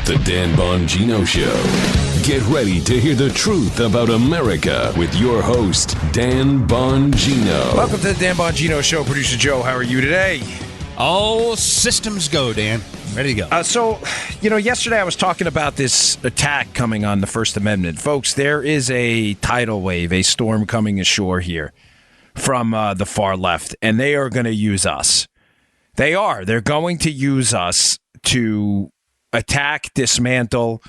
The Dan Bongino Show. Get ready to hear the truth about America with your host, Dan Bongino. Welcome to the Dan Bongino Show. Producer Joe, how are you today? All systems go, Dan. Ready to go. Yesterday I was talking about this attack coming on the First Amendment. Folks, there is a tidal wave, a storm coming ashore here from the far left, and they are going to use us. They are. They're going to use us to attack, dismantle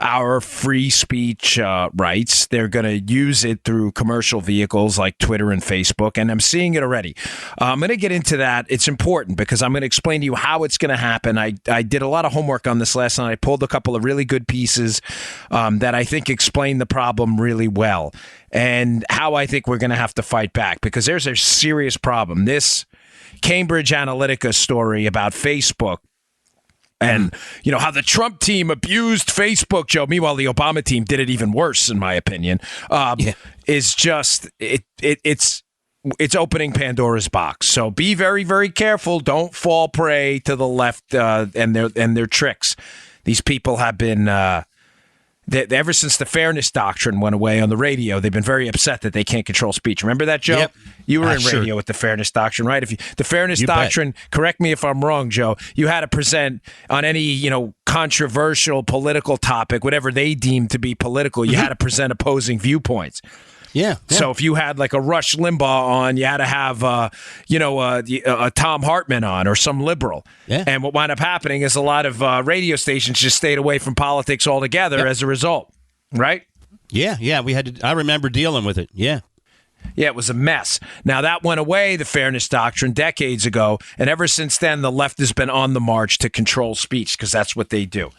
our free speech rights. They're going to use it through commercial vehicles like Twitter and Facebook, and I'm seeing it already. I'm going to get into that. It's important because I'm going to explain to you how it's going to happen. I did a lot of homework on this last night. I pulled a couple of really good pieces that I think explain the problem really well and how I think we're going to have to fight back because there's a serious problem. This Cambridge Analytica story about Facebook and, how the Trump team abused Facebook, Joe. Meanwhile, the Obama team did it even worse, in my opinion, is just, it's opening Pandora's box. So be very, very careful. Don't fall prey to the left and their tricks. These people have been... ever since the fairness doctrine went away on the radio, they've been very upset that they can't control speech. Remember that, Joe? Yep. You were in radio with the fairness doctrine, right? The fairness doctrine, correct me if I'm wrong, Joe, you had to present on any, controversial political topic, whatever they deemed to be political, you had to present opposing viewpoints. Yeah. So if you had like a Rush Limbaugh on, you had to have, a Tom Hartman on or some liberal. Yeah. And what wound up happening is a lot of radio stations just stayed away from politics altogether as a result. Right? Yeah. I remember dealing with it. Yeah. Yeah, it was a mess. Now, that went away, the fairness doctrine, decades ago. And ever since then, the left has been on the march to control speech because that's what they do.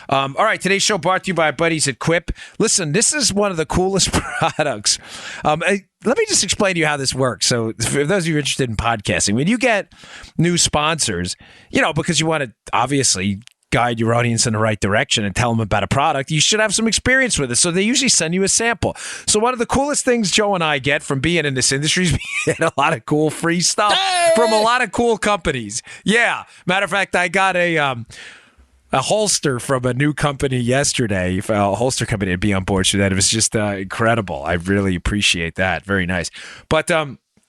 All right, today's show brought to you by our buddies at Quip. Listen, this is one of the coolest products. Let me just explain to you how this works. So for those of you interested in podcasting, when you get new sponsors, because you want to obviously guide your audience in the right direction and tell them about a product, you should have some experience with it. So they usually send you a sample. So one of the coolest things Joe and I get from being in this industry is we get a lot of cool free stuff from a lot of cool companies. Yeah. Matter of fact, I got a holster from a new company yesterday, a holster company to be on board. So that it was just incredible. I really appreciate that. Very nice. But,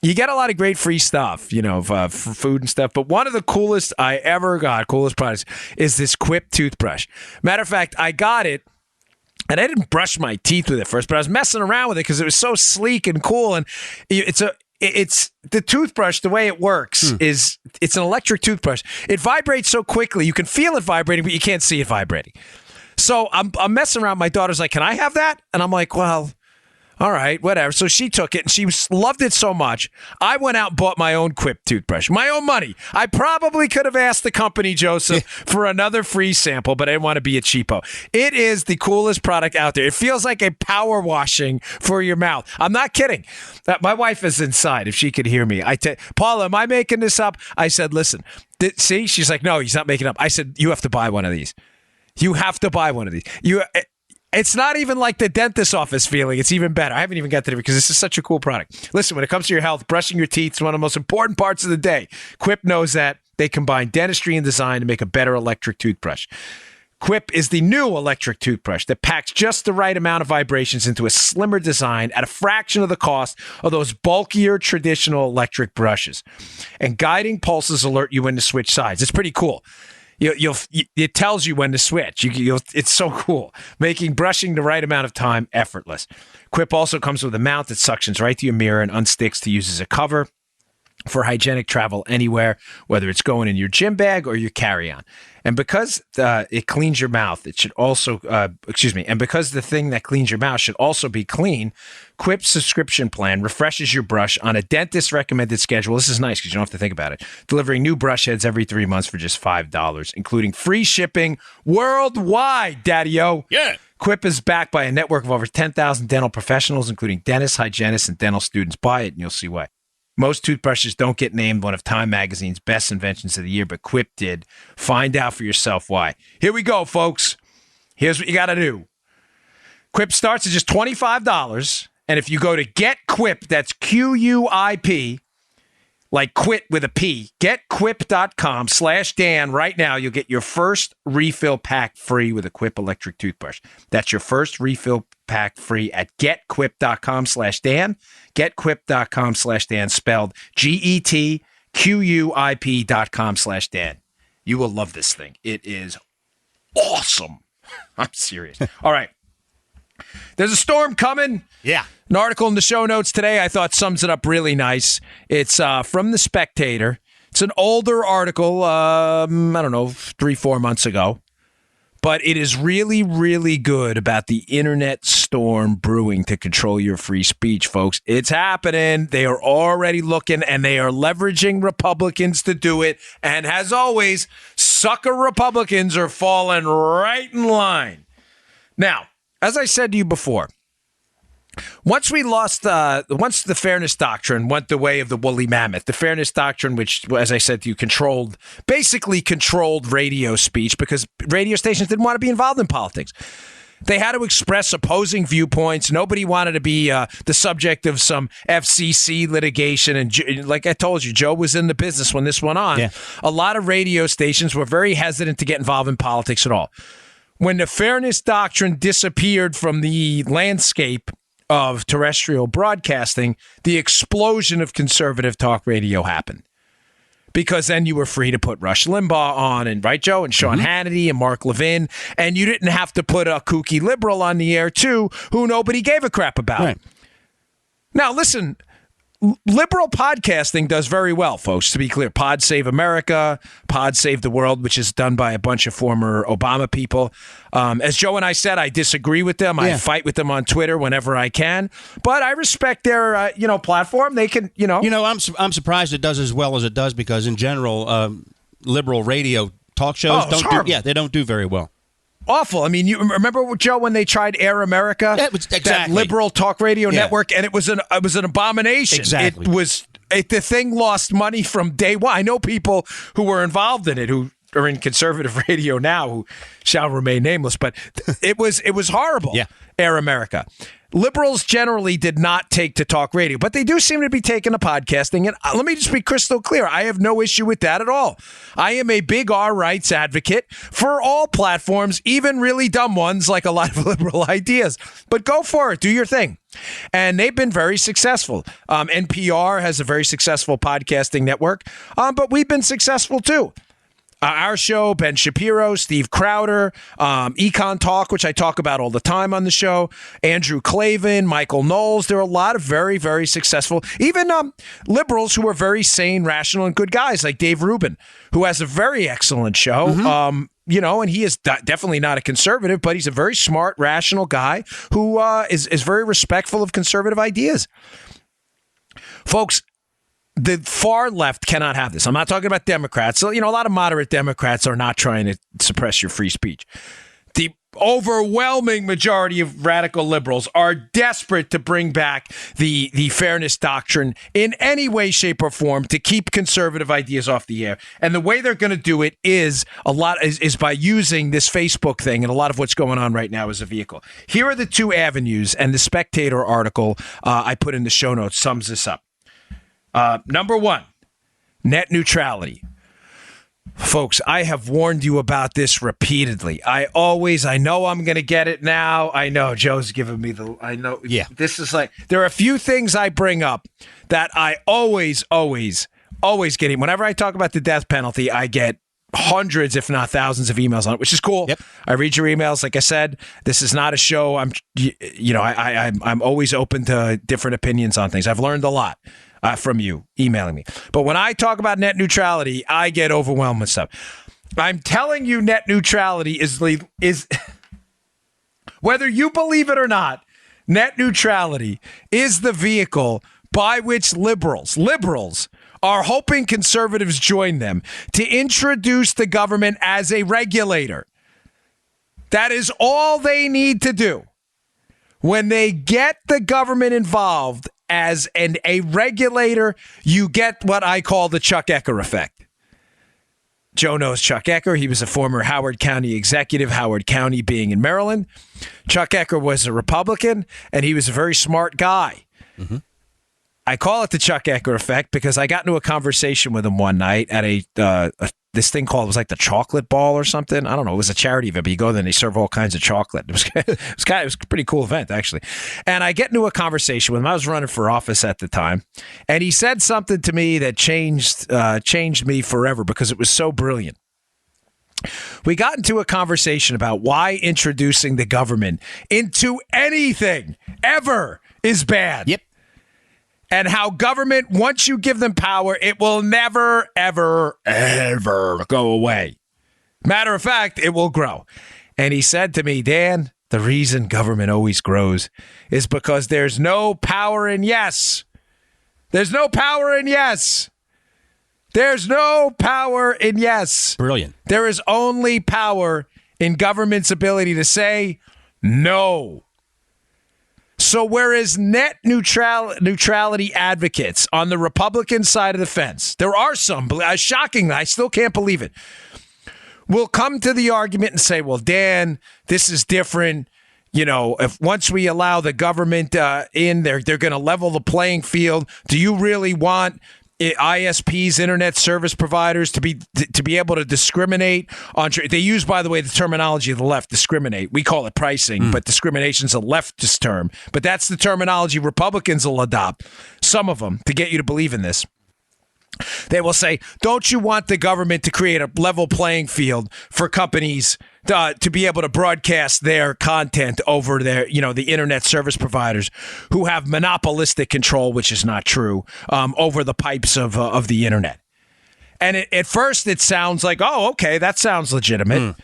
you get a lot of great free stuff, for food and stuff. But one of the coolest I ever got, coolest products, is this Quip toothbrush. Matter of fact, I got it, and I didn't brush my teeth with it first, but I was messing around with it because it was so sleek and cool. And it's the toothbrush. The way it works is it's an electric toothbrush. It vibrates so quickly you can feel it vibrating, but you can't see it vibrating. So I'm messing around. My daughter's like, "Can I have that?" And I'm like, "Well, all right, whatever." So she took it and she loved it so much. I went out and bought my own Quip toothbrush, my own money. I probably could have asked the company, Joseph, for another free sample, but I didn't want to be a cheapo. It is the coolest product out there. It feels like a power washing for your mouth. I'm not kidding. My wife is inside. If she could hear me, Paula, am I making this up? I said, listen, see? She's like, no, he's not making it up. I said, you have to buy one of these. You have to buy one of these. It's not even like the dentist's office feeling. It's even better. I haven't even got to it because this is such a cool product. Listen, when it comes to your health, brushing your teeth is one of the most important parts of the day. Quip knows that. They combine dentistry and design to make a better electric toothbrush. Quip is the new electric toothbrush that packs just the right amount of vibrations into a slimmer design at a fraction of the cost of those bulkier traditional electric brushes. And guiding pulses alert you when to switch sides. It's pretty cool. It tells you when to switch. It's so cool, making brushing the right amount of time effortless. Quip also comes with a mount that suctions right to your mirror and unsticks to use as a cover for hygienic travel anywhere, whether it's going in your gym bag or your carry-on. And because it cleans your mouth, it should also, and because the thing that cleans your mouth should also be clean, Quip's subscription plan refreshes your brush on a dentist-recommended schedule. This is nice because you don't have to think about it. Delivering new brush heads every 3 months for just $5, including free shipping worldwide, Daddy-O. Yeah. Quip is backed by a network of over 10,000 dental professionals, including dentists, hygienists, and dental students. Buy it, and you'll see why. Most toothbrushes don't get named one of Time Magazine's best inventions of the year, but Quip did. Find out for yourself why. Here we go, folks. Here's what you got to do. Quip starts at just $25, and if you go to Get Quip, that's QUIP, like quit with a P. GetQuip.com/Dan right now. You'll get your first refill pack free with a Quip electric toothbrush. That's your first refill pack free at GetQuip.com/Dan. GetQuip.com/Dan, spelled GetQuip.com/Dan. You will love this thing. It is awesome. I'm serious. All right. There's a storm coming. Yeah. An article in the show notes today I thought sums it up really nice. It's from The Spectator. It's an older article, I don't know, 3-4 months ago. But it is really, really good about the internet storm brewing to control your free speech, folks. It's happening. They are already looking, and they are leveraging Republicans to do it. And as always, sucker Republicans are falling right in line. Now, as I said to you before, once the fairness doctrine went the way of the woolly mammoth, the fairness doctrine, which, as I said to you, basically controlled radio speech because radio stations didn't want to be involved in politics. They had to express opposing viewpoints. Nobody wanted to be the subject of some FCC litigation. And like I told you, Joe was in the business when this went on. Yeah. A lot of radio stations were very hesitant to get involved in politics at all. When the fairness doctrine disappeared from the landscape of terrestrial broadcasting, the explosion of conservative talk radio happened. Because then you were free to put Rush Limbaugh on, and right, Joe, and Sean Hannity and Mark Levin, and you didn't have to put a kooky liberal on the air too, who nobody gave a crap about. Right. Now, listen, liberal podcasting does very well, folks, to be clear. Pod Save America, Pod Save the World, which is done by a bunch of former Obama people. As Joe and I said, I disagree with them. I fight with them on Twitter whenever I can. But I respect their, platform. They can, I'm surprised it does as well as it does because, in general, liberal radio talk shows they don't do very well. Awful. I mean, you remember, Joe, when they tried Air America? That was that liberal talk radio network, and it was an abomination. Exactly. The thing lost money from day one. I know people who were involved in it who are in conservative radio now who shall remain nameless, but it was horrible. Yeah. Air America. Liberals generally did not take to talk radio, but they do seem to be taking to podcasting. And let me just be crystal clear. I have no issue with that at all. I am a big R rights advocate for all platforms, even really dumb ones like a lot of liberal ideas. But go for it. Do your thing. And they've been very successful. NPR has a very successful podcasting network, but we've been successful too. Our show, Ben Shapiro, Steve Crowder, Econ Talk, which I talk about all the time on the show, Andrew Clavin, Michael Knowles. There are a lot of very, very successful, even liberals who are very sane, rational, and good guys like Dave Rubin, who has a very excellent show. And he is definitely not a conservative, but he's a very smart, rational guy who is very respectful of conservative ideas. Folks, the far left cannot have this. I'm not talking about Democrats. So, a lot of moderate Democrats are not trying to suppress your free speech. The overwhelming majority of radical liberals are desperate to bring back the fairness doctrine in any way, shape, or form to keep conservative ideas off the air. And the way they're going to do it is by using this Facebook thing, and a lot of what's going on right now is a vehicle. Here are the two avenues, and the Spectator article I put in the show notes sums this up. Number one, net neutrality. Folks, I have warned you about this repeatedly. I know I'm going to get it now. I know Joe's giving me this is like, there are a few things I bring up that I always get. Whenever I talk about the death penalty, I get hundreds, if not thousands of emails on it, which is cool. Yep. I read your emails. Like I said, this is not a show. I'm always open to different opinions on things. I've learned a lot from you emailing me. But when I talk about net neutrality, I get overwhelmed with stuff. I'm telling you, net neutrality is whether you believe it or not, net neutrality is the vehicle by which liberals are hoping conservatives join them to introduce the government as a regulator. That is all they need to do. When they get the government involved as a regulator, you get what I call the Chuck Ecker effect. Joe knows Chuck Ecker. He was a former Howard County executive, Howard County being in Maryland. Chuck Ecker was a Republican, and he was a very smart guy. Mm-hmm. I call it the Chuck Yeager effect because I got into a conversation with him one night at this thing called, it was like the chocolate ball or something. I don't know. It was a charity event, but you go there and they serve all kinds of chocolate. It was a pretty cool event, actually. And I get into a conversation with him. I was running for office at the time. And he said something to me that changed me forever because it was so brilliant. We got into a conversation about why introducing the government into anything ever is bad. Yep. And how government, once you give them power, it will never, ever, ever go away. Matter of fact, it will grow. And he said to me, Dan, the reason government always grows is because there's no power in yes. There's no power in yes. There's no power in yes. Brilliant. There is only power in government's ability to say no. So whereas net neutrality advocates on the Republican side of the fence, there are some, shockingly, I still can't believe it, will come to the argument and say, well, Dan, this is different. You know, if once we allow the government in, they're going to level the playing field. Do you really want ISPs, internet service providers, to be able to discriminate on? They use, by the way, the terminology of the left, discriminate. We call it pricing, but discrimination's a leftist term. But that's the terminology Republicans will adopt, some of them, to get you to believe in this. They will say, don't you want the government to create a level playing field for companies to be able to broadcast their content over their, the internet service providers who have monopolistic control, which is not true, over the pipes of the internet. And at first it sounds like, oh, okay, that sounds legitimate.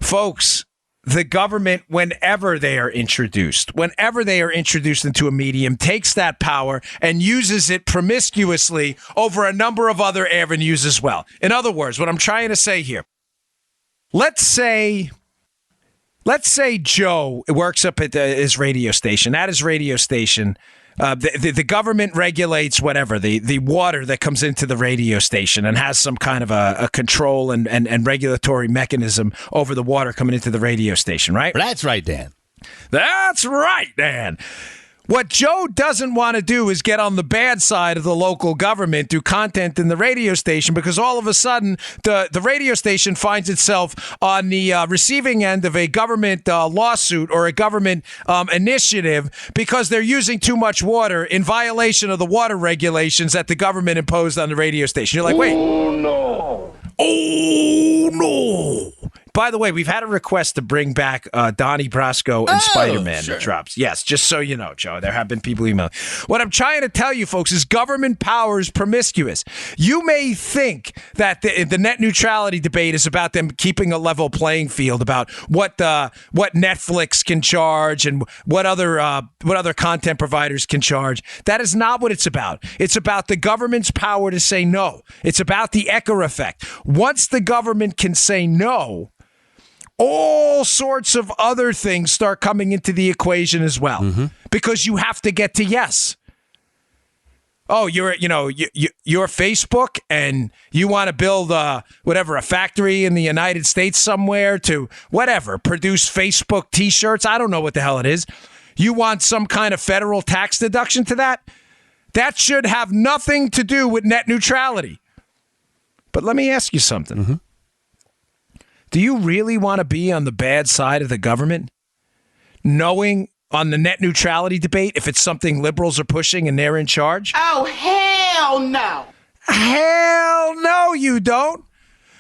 Folks, the government, whenever they are introduced into a medium, takes that power and uses it promiscuously over a number of other avenues as well. In other words, what I'm trying to say here, let's say Joe works up at his radio station. At his radio station, the government regulates whatever, the water that comes into the radio station and has some kind of a control and regulatory mechanism over the water coming into the radio station, right? That's right, Dan. That's right, Dan. What Joe doesn't want to do is get on the bad side of the local government through content in the radio station, because all of a sudden the radio station finds itself on the receiving end of a government lawsuit or a government initiative because they're using too much water in violation of the water regulations that the government imposed on the radio station. You're like, wait. Oh, no. Oh, no. By the way, we've had a request to bring back Donnie Brasco and Spider-Man that drops. Yes, just so you know, Joe, there have been people emailing. What I'm trying to tell you, folks, is government power is promiscuous. You may think that the net neutrality debate is about them keeping a level playing field, about what Netflix can charge and what other content providers can charge. That is not what it's about. It's about the government's power to say no. It's about the Yeager effect. Once the government can say no, all sorts of other things start coming into the equation as well, because you have to get to yes. Oh, you're Facebook and you want to build a factory in the United States somewhere to produce Facebook T-shirts. I don't know what the hell it is. You want some kind of federal tax deduction to that? That should have nothing to do with net neutrality. But let me ask you something. Do you really want to be on the bad side of the government, knowing on the net neutrality debate if it's something liberals are pushing and they're in charge? Oh, hell no. Hell no, you don't.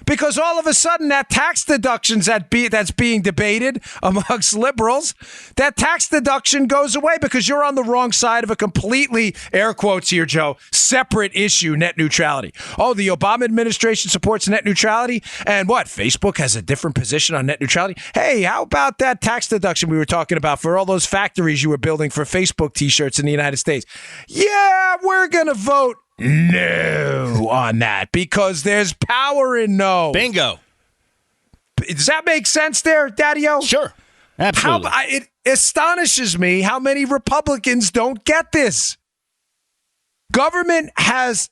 Because all of a sudden that tax deduction that's being debated amongst liberals, that tax deduction goes away because you're on the wrong side of a completely, air quotes here, Joe, separate issue, net neutrality. Oh, the Obama administration supports net neutrality, and what? Facebook has a different position on net neutrality? Hey, how about that tax deduction we were talking about for all those factories you were building for Facebook T-shirts in the United States? Yeah, we're going to vote no on that because there's power in no. Bingo. Does that make sense there, Daddy-O? Sure. Absolutely. It astonishes me how many Republicans don't get this. Government has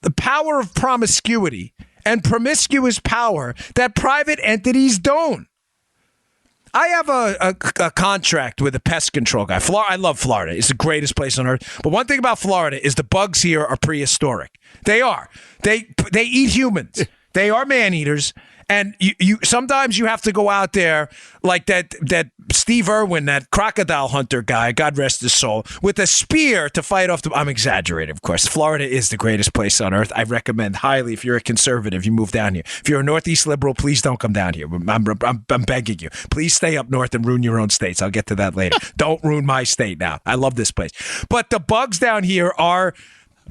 the power of promiscuity and promiscuous power that private entities don't. I have a contract with a pest control guy. I love Florida. It's the greatest place on earth. But one thing about Florida is the bugs here are prehistoric. They are. They eat humans. They are man-eaters. And you sometimes you have to go out there like that Steve Irwin, that crocodile hunter guy, God rest his soul, with a spear to fight off I'm exaggerating, of course. Florida is the greatest place on earth. I recommend highly, if you're a conservative, you move down here. If you're a Northeast liberal, please don't come down here. I'm begging you. Please stay up north and ruin your own states. I'll get to that later. Don't ruin my state now. I love this place. But the bugs down here are,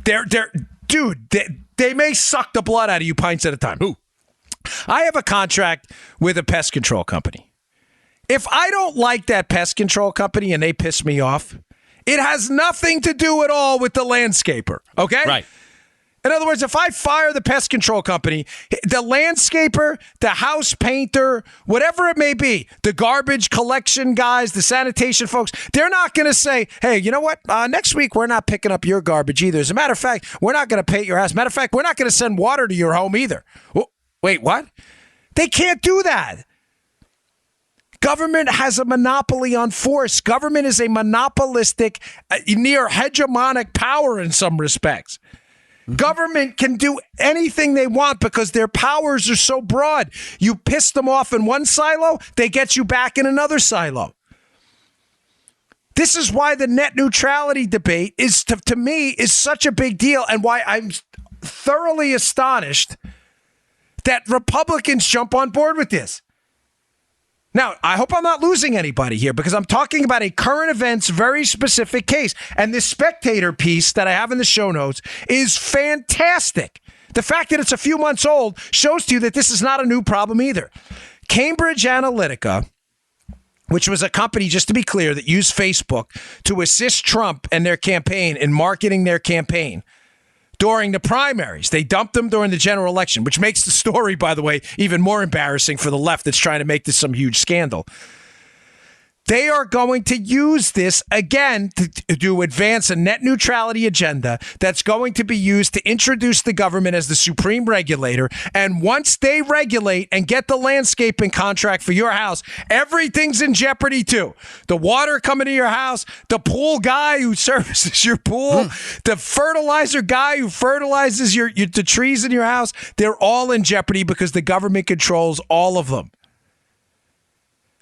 they may suck the blood out of you pints at a time. Who? I have a contract with a pest control company. If I don't like that pest control company and they piss me off, it has nothing to do at all with the landscaper, okay? Right. In other words, if I fire the pest control company, the landscaper, the house painter, whatever it may be, the garbage collection guys, the sanitation folks, they're not going to say, hey, you know what? Next week, we're not picking up your garbage either. As a matter of fact, we're not going to paint your house. Matter of fact, we're not going to send water to your home either. Well, wait, what? They can't do that. Government has a monopoly on force. Government is a monopolistic, near hegemonic power in some respects. Mm-hmm. Government can do anything they want because their powers are so broad. You piss them off in one silo, they get you back in another silo. This is why the net neutrality debate is, to me, is such a big deal, and why I'm thoroughly astonished that Republicans jump on board with this. Now, I hope I'm not losing anybody here because I'm talking about a current events, very specific case. And this Spectator piece that I have in the show notes is fantastic. The fact that it's a few months old shows to you that this is not a new problem either. Cambridge Analytica, which was a company, just to be clear, that used Facebook to assist Trump and their campaign in marketing their campaign during the primaries. They dumped them during the general election, which makes the story, by the way, even more embarrassing for the left that's trying to make this some huge scandal. They are going to use this again to advance a net neutrality agenda that's going to be used to introduce the government as the supreme regulator. And once they regulate and get the landscaping contract for your house, everything's in jeopardy too. The water coming to your house, the pool guy who services your pool, the fertilizer guy who fertilizes the trees in your house, they're all in jeopardy because the government controls all of them.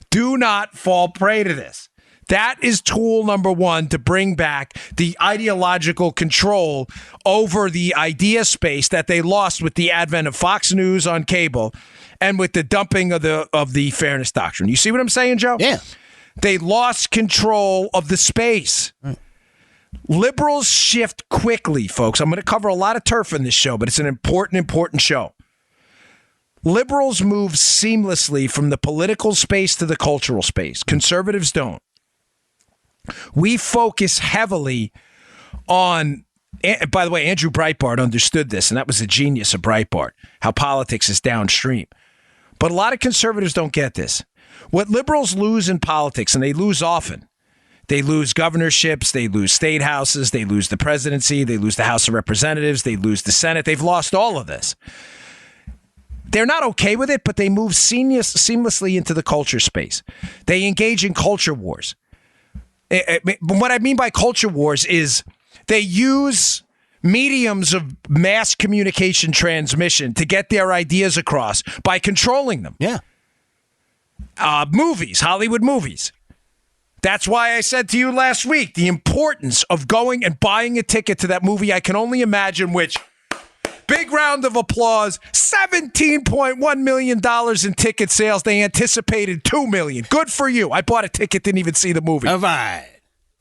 Do not fall prey to this. That is tool number one to bring back the ideological control over the idea space that they lost with the advent of Fox News on cable and with the dumping of the fairness doctrine. You see what I'm saying, Joe? Yeah. They lost control of the space. Right. Liberals shift quickly, folks. I'm going to cover a lot of turf in this show, but it's an important show. Liberals move seamlessly from the political space to the cultural space. Conservatives don't. We focus heavily on, by the way, Andrew Breitbart understood this, and that was the genius of Breitbart, how politics is downstream. But a lot of conservatives don't get this. What liberals lose in politics, and they lose often, they lose governorships, they lose state houses, they lose the presidency, they lose the House of Representatives, they lose the Senate. They've lost all of this. They're not okay with it, but they move seamlessly into the culture space. They engage in culture wars. What I mean by culture wars is they use mediums of mass communication transmission to get their ideas across by controlling them. Yeah. Movies, Hollywood movies. That's why I said to you last week, the importance of going and buying a ticket to that movie. I can only imagine which... Big round of applause. $17.1 million in ticket sales. They anticipated $2 million. Good for you. I bought a ticket, didn't even see the movie. All right.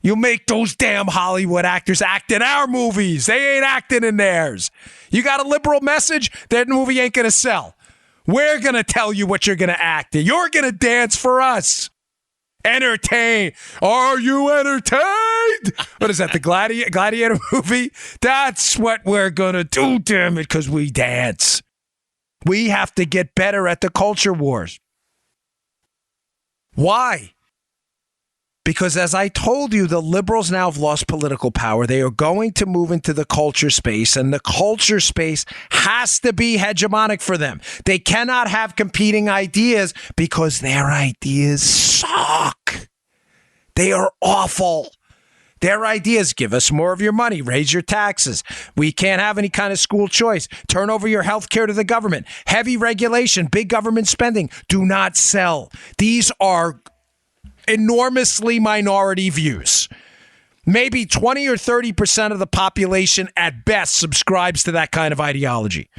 You make those damn Hollywood actors act in our movies. They ain't acting in theirs. You got a liberal message? That movie ain't going to sell. We're going to tell you what you're going to act in. You're going to dance for us. Entertain. Are you entertained? What is that, the Gladiator movie? That's what we're going to do, damn it, because we dance. We have to get better at the culture wars. Why? Because as I told you, the liberals now have lost political power. They are going to move into the culture space, and the culture space has to be hegemonic for them. They cannot have competing ideas because their ideas suck. They are awful. Their ideas: give us more of your money, raise your taxes. We can't have any kind of school choice. Turn over your health care to the government. Heavy regulation, big government spending. Do not sell. These are enormously minority views. Maybe 20 or 30% of the population at best subscribes to that kind of ideology.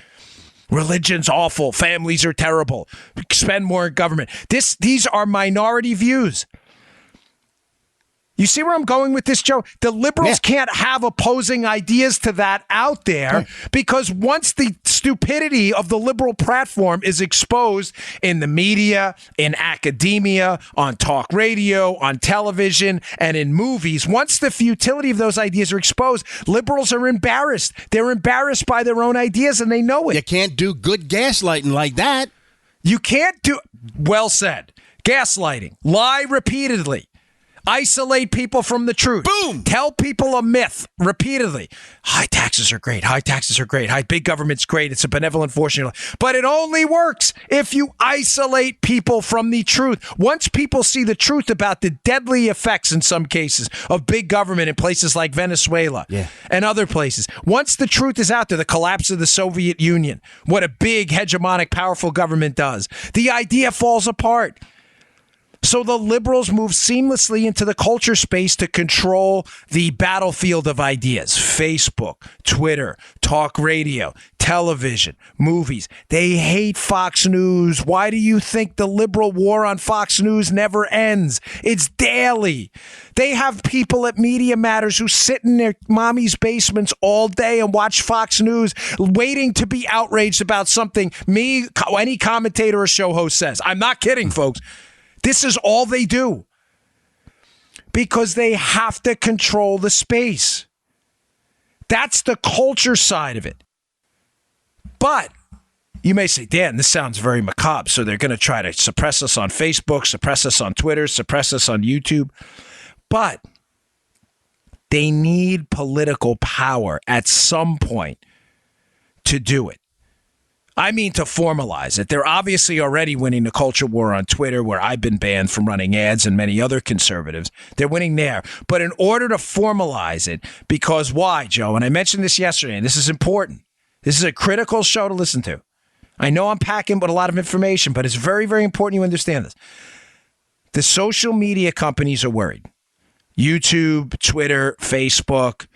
Religion's awful. Families are terrible. Spend more in government. These are minority views. You see where I'm going with this, Joe? The liberals can't have opposing ideas to that out there because once the stupidity of the liberal platform is exposed in the media, in academia, on talk radio, on television, and in movies, once the futility of those ideas are exposed, liberals are embarrassed. They're embarrassed by their own ideas, and they know it. You can't do good gaslighting like that. You can't do... Well said. Gaslighting. Lie repeatedly. Isolate people from the truth. Boom! Tell people a myth repeatedly. High taxes are great. High taxes are great. Big government's great. It's a benevolent force. But it only works if you isolate people from the truth. Once people see the truth about the deadly effects, in some cases, of big government in places like Venezuela and other places, once the truth is out there, the collapse of the Soviet Union, what a big, hegemonic, powerful government does, the idea falls apart. So the liberals move seamlessly into the culture space to control the battlefield of ideas. Facebook, Twitter, talk radio, television, movies. They hate Fox News. Why do you think the liberal war on Fox News never ends? It's daily. They have people at Media Matters who sit in their mommy's basements all day and watch Fox News, waiting to be outraged about something any commentator or show host says. I'm not kidding, folks. This is all they do because they have to control the space. That's the culture side of it. But you may say, Dan, this sounds very macabre. So they're going to try to suppress us on Facebook, suppress us on Twitter, suppress us on YouTube. But they need political power at some point to do it. I mean, to formalize it. They're obviously already winning the culture war on Twitter, where I've been banned from running ads, and many other conservatives. They're winning there. But in order to formalize it, because why, Joe? And I mentioned this yesterday, and this is important. This is a critical show to listen to. I know I'm packing with a lot of information, but it's very, very important you understand this. The social media companies are worried. YouTube, Twitter, Facebook,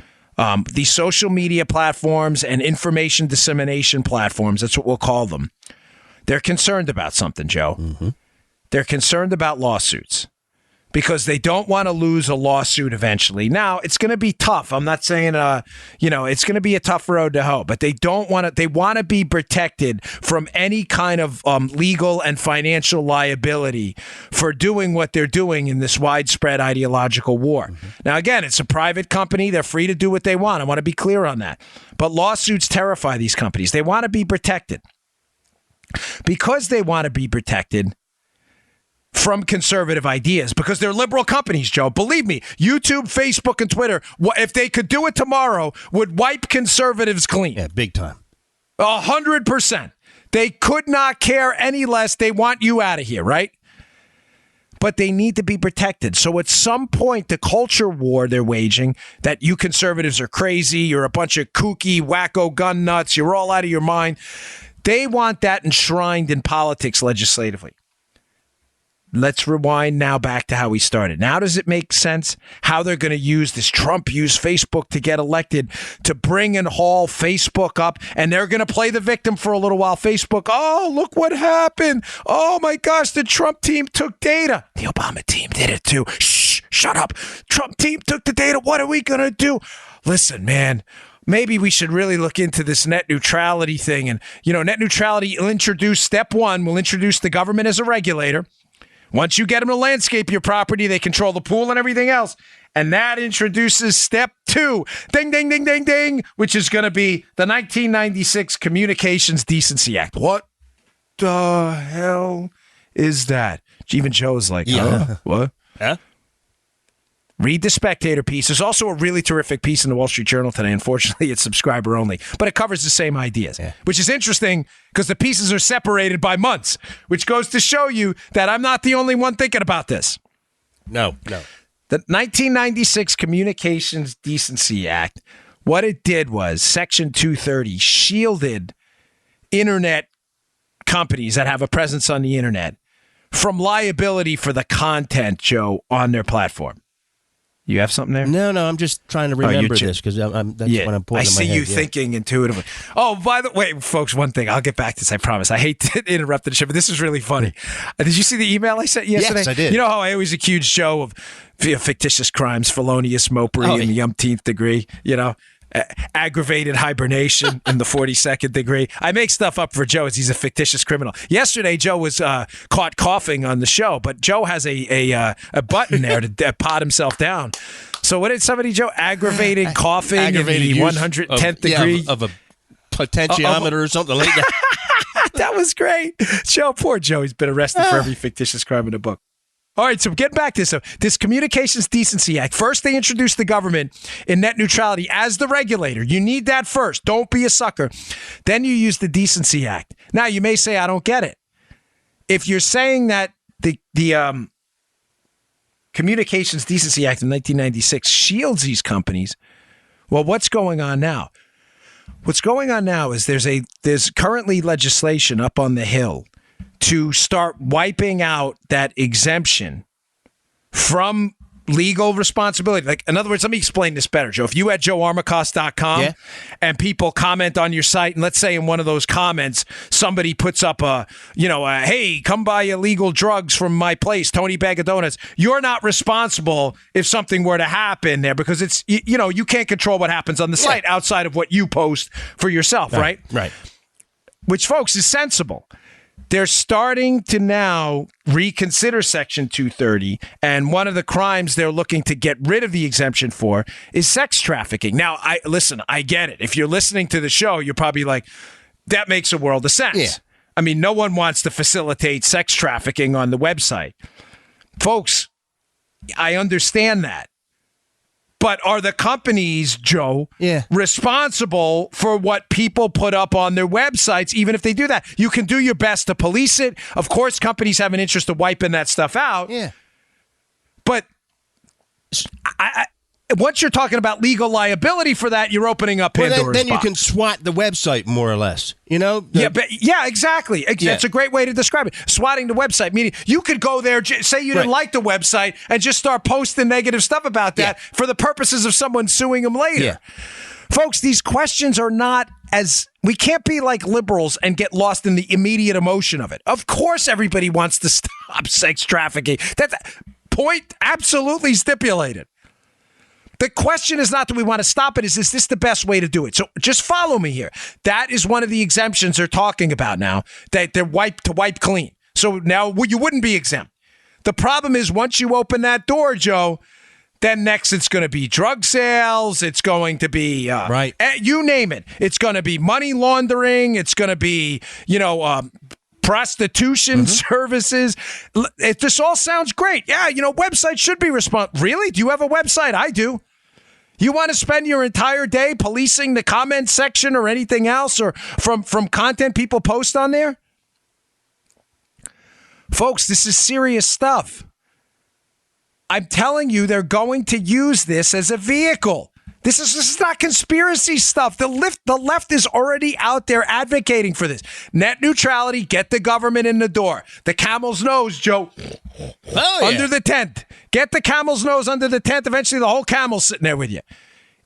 these social media platforms and information dissemination platforms, that's what we'll call them. They're concerned about something, Joe. Mm-hmm. They're concerned about lawsuits because they don't want to lose a lawsuit eventually. Now, it's going to be tough. I'm not saying, it's going to be a tough road to hoe, but they don't want to. They want to be protected from any kind of legal and financial liability for doing what they're doing in this widespread ideological war. Mm-hmm. Now, again, it's a private company. They're free to do what they want. I want to be clear on that. But lawsuits terrify these companies. They want to be protected. Because they want to be protected from conservative ideas, because they're liberal companies, Joe. Believe me, YouTube, Facebook, and Twitter, if they could do it tomorrow, would wipe conservatives clean. Yeah, big time. 100%. They could not care any less. They want you out of here, right? But they need to be protected. So at some point, the culture war they're waging, that you conservatives are crazy, you're a bunch of kooky, wacko gun nuts, you're all out of your mind, they want that enshrined in politics legislatively. Let's rewind now back to how we started. Now, does it make sense how they're going to use this? Trump used Facebook to get elected, to bring and haul Facebook up, and they're going to play the victim for a little while. Facebook, oh, look what happened. Oh, my gosh, the Trump team took data. The Obama team did it too. Shh, shut up. Trump team took the data. What are we going to do? Listen, man. Maybe we should really look into this net neutrality thing. And, net neutrality will introduce step one, will introduce the government as a regulator. Once you get them to landscape your property, they control the pool and everything else. And that introduces step two, ding, ding, ding, ding, ding, which is going to be the 1996 Communications Decency Act. What the hell is that? Even Joe's like, huh? What? Huh? Read the Spectator piece. There's also a really terrific piece in the Wall Street Journal today. Unfortunately, it's subscriber only, but it covers the same ideas, which is interesting because the pieces are separated by months, which goes to show you that I'm not the only one thinking about this. No. The 1996 Communications Decency Act, what it did was Section 230 shielded internet companies that have a presence on the internet from liability for the content, Joe, on their platform. You have something there? No, I'm just trying to remember this because that's what I'm putting in my head. I see you thinking intuitively. Oh, by the way, folks, one thing. I'll get back to this, I promise. I hate to interrupt the show, but this is really funny. Did you see the email I sent yesterday? Yes, I did. You know how I always accuse Joe of fictitious crimes, felonious mopery in the umpteenth degree, aggravated hibernation in the 42nd degree. I make stuff up for Joe as he's a fictitious criminal. Yesterday, Joe was caught coughing on the show, but Joe has a button there to pot himself down. So what did somebody, Joe? Aggravated coughing aggravated in the 110th degree? Of a potentiometer or something like that. That was great. Joe, poor Joe. He's been arrested for every fictitious crime in the book. All right, so getting back to this. So this Communications Decency Act, first they introduced the government in net neutrality as the regulator. You need that first. Don't be a sucker. Then you use the Decency Act. Now, you may say, I don't get it. If you're saying that the Communications Decency Act of 1996 shields these companies, well, what's going on now? What's going on now is there's currently legislation up on the Hill to start wiping out that exemption from legal responsibility. Like, in other words, let me explain this better, Joe. If you had joearmacost.com and people comment on your site, and let's say in one of those comments, somebody puts up hey, come buy illegal drugs from my place, Tony Bag of Donuts. You're not responsible if something were to happen there because it's, you can't control what happens on the site outside of what you post for yourself, right? Right. Which, folks, is sensible. They're starting to now reconsider Section 230, and one of the crimes they're looking to get rid of the exemption for is sex trafficking. Now, I get it. If you're listening to the show, you're probably like, that makes a world of sense. Yeah. I mean, no one wants to facilitate sex trafficking on the website. Folks, I understand that. But are the companies, Joe, responsible for what people put up on their websites, even if they do that? You can do your best to police it. Of course, companies have an interest in wiping that stuff out. Yeah. But once you're talking about legal liability for that, you're opening up Pandora's box. Then you can swat the website more or less. Exactly. It's a great way to describe it. Swatting the website, meaning you could go there, say you didn't like the website, and just start posting negative stuff about that for the purposes of someone suing them later. Yeah. Folks, these questions are not we can't be like liberals and get lost in the immediate emotion of it. Of course, everybody wants to stop sex trafficking. That's point absolutely stipulated. The question is not that we want to stop it. Is this the best way to do it? So just follow me here. That is one of the exemptions they're talking about now, that they're wipe clean. So now you wouldn't be exempt. The problem is once you open that door, Joe, then next it's going to be drug sales. It's going to be, you name it. It's going to be money laundering. It's going to be, prostitution services. This all sounds great. Yeah, websites should be responsible. Really? Do you have a website? I do. You want to spend your entire day policing the comment section or anything else or from content people post on there? Folks, this is serious stuff. I'm telling you, they're going to use this as a vehicle. This is not conspiracy stuff. The left is already out there advocating for this. Net neutrality, get the government in the door. The camel's nose, Joe. Under the tent. Get the camel's nose under the tent. Eventually, the whole camel's sitting there with you.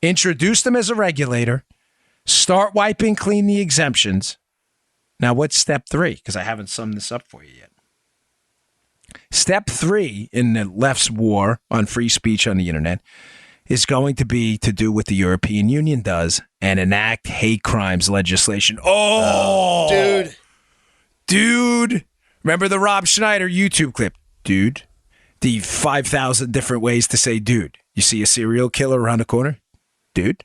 Introduce them as a regulator. Start wiping clean the exemptions. Now, what's step 3? Because I haven't summed this up for you yet. Step 3 in the left's war on free speech on the internet is going to be to do what the European Union does and enact hate crimes legislation. Oh, dude. Remember the Rob Schneider YouTube clip? Dude. The 5,000 different ways to say dude. You see a serial killer around the corner? Dude.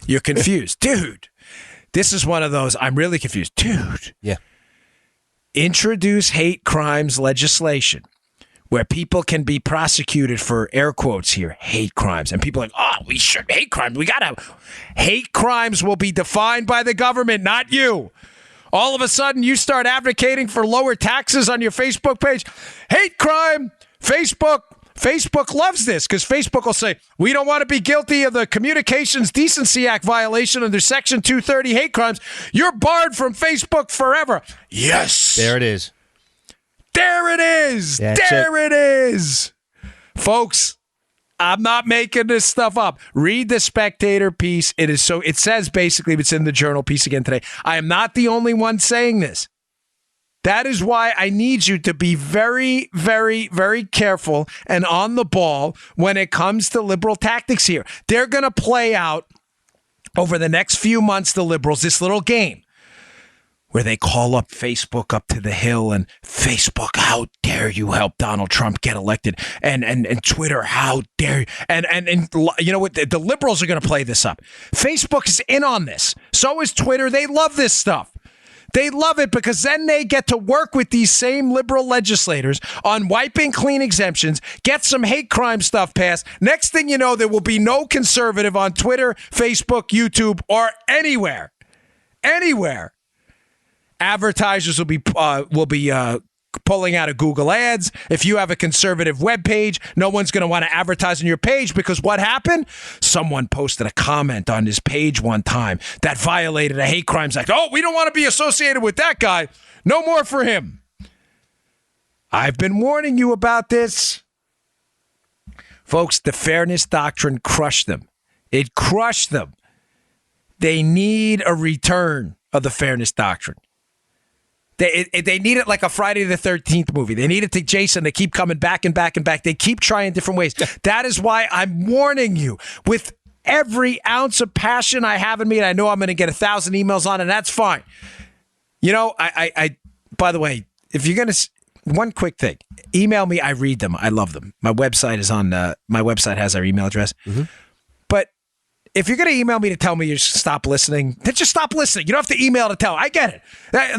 You're confused. Dude. This is one of those, I'm really confused. Dude. Yeah. Introduce hate crimes legislation, where people can be prosecuted for, air quotes here, hate crimes. And people are like, oh, we should hate crimes. We got to. Hate crimes will be defined by the government, not you. All of a sudden, you start advocating for lower taxes on your Facebook page. Hate crime. Facebook loves this because Facebook will say, we don't want to be guilty of the Communications Decency Act violation under Section 230 hate crimes. You're barred from Facebook forever. Yes. There it is. There it is. It is. Folks, I'm not making this stuff up. Read the Spectator piece. It says basically, it's in the Journal piece again today. I am not the only one saying this. That is why I need you to be very, very, very careful and on the ball when it comes to liberal tactics here. They're going to play out over the next few months, the liberals, this little game where they call up Facebook up to the hill and Facebook, how dare you help Donald Trump get elected? And Twitter, how dare you? And you know what? The liberals are going to play this up. Facebook is in on this. So is Twitter. They love this stuff. They love it because then they get to work with these same liberal legislators on wiping clean exemptions, get some hate crime stuff passed. Next thing you know, there will be no conservative on Twitter, Facebook, YouTube, or anywhere. Anywhere. Advertisers will be pulling out of Google Ads. If you have a conservative web page, no one's going to want to advertise on your page because what happened? Someone posted a comment on his page one time that violated a hate crimes act. Oh, we don't want to be associated with that guy. No more for him. I've been warning you about this. Folks, the fairness doctrine crushed them. It crushed them. They need a return of the fairness doctrine. They need it like a Friday the 13th movie. They need it to Jason to keep coming back and back and back. They keep trying different ways. That is why I'm warning you with every ounce of passion I have in me. And I know I'm going to get 1,000 emails on it, and that's fine. You know, I by the way, if you're going to, one quick thing, email me. I read them. I love them. My website is on, my website has our email address. Mm-hmm. But if you're going to email me to tell me you stop listening, then just stop listening. You don't have to email to tell. I get it.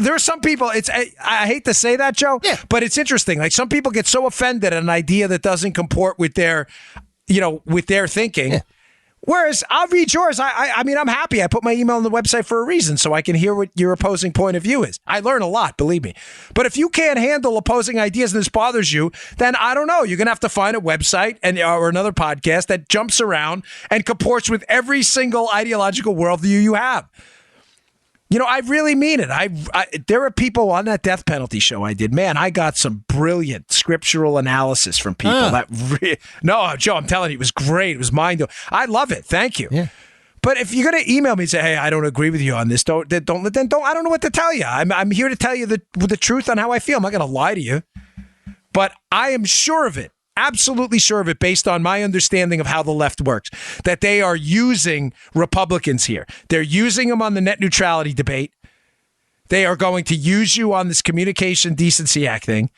There are some people, I hate to say that, Joe, but it's interesting. Like some people get so offended at an idea that doesn't comport with their, with their thinking. Yeah. Whereas I'll read yours. I mean, I'm happy. I put my email on the website for a reason so I can hear what your opposing point of view is. I learn a lot, believe me. But if you can't handle opposing ideas and this bothers you, then I don't know. You're going to have to find a website or another podcast that jumps around and comports with every single ideological worldview you have. I really mean it. There are people on that death penalty show I did. Man, I got some brilliant scriptural analysis from people. No, Joe, I'm telling you, it was great. It was mind-blowing. I love it. Thank you. Yeah. But if you're going to email me and say, hey, I don't agree with you on this, don't. I don't know what to tell you. I'm here to tell you the truth on how I feel. I'm not going to lie to you. But I am sure of it. Absolutely sure of it based on my understanding of how the left works, that they are using Republicans here. They're using them on the net neutrality debate. They are going to use you on this Communication Decency Act thing.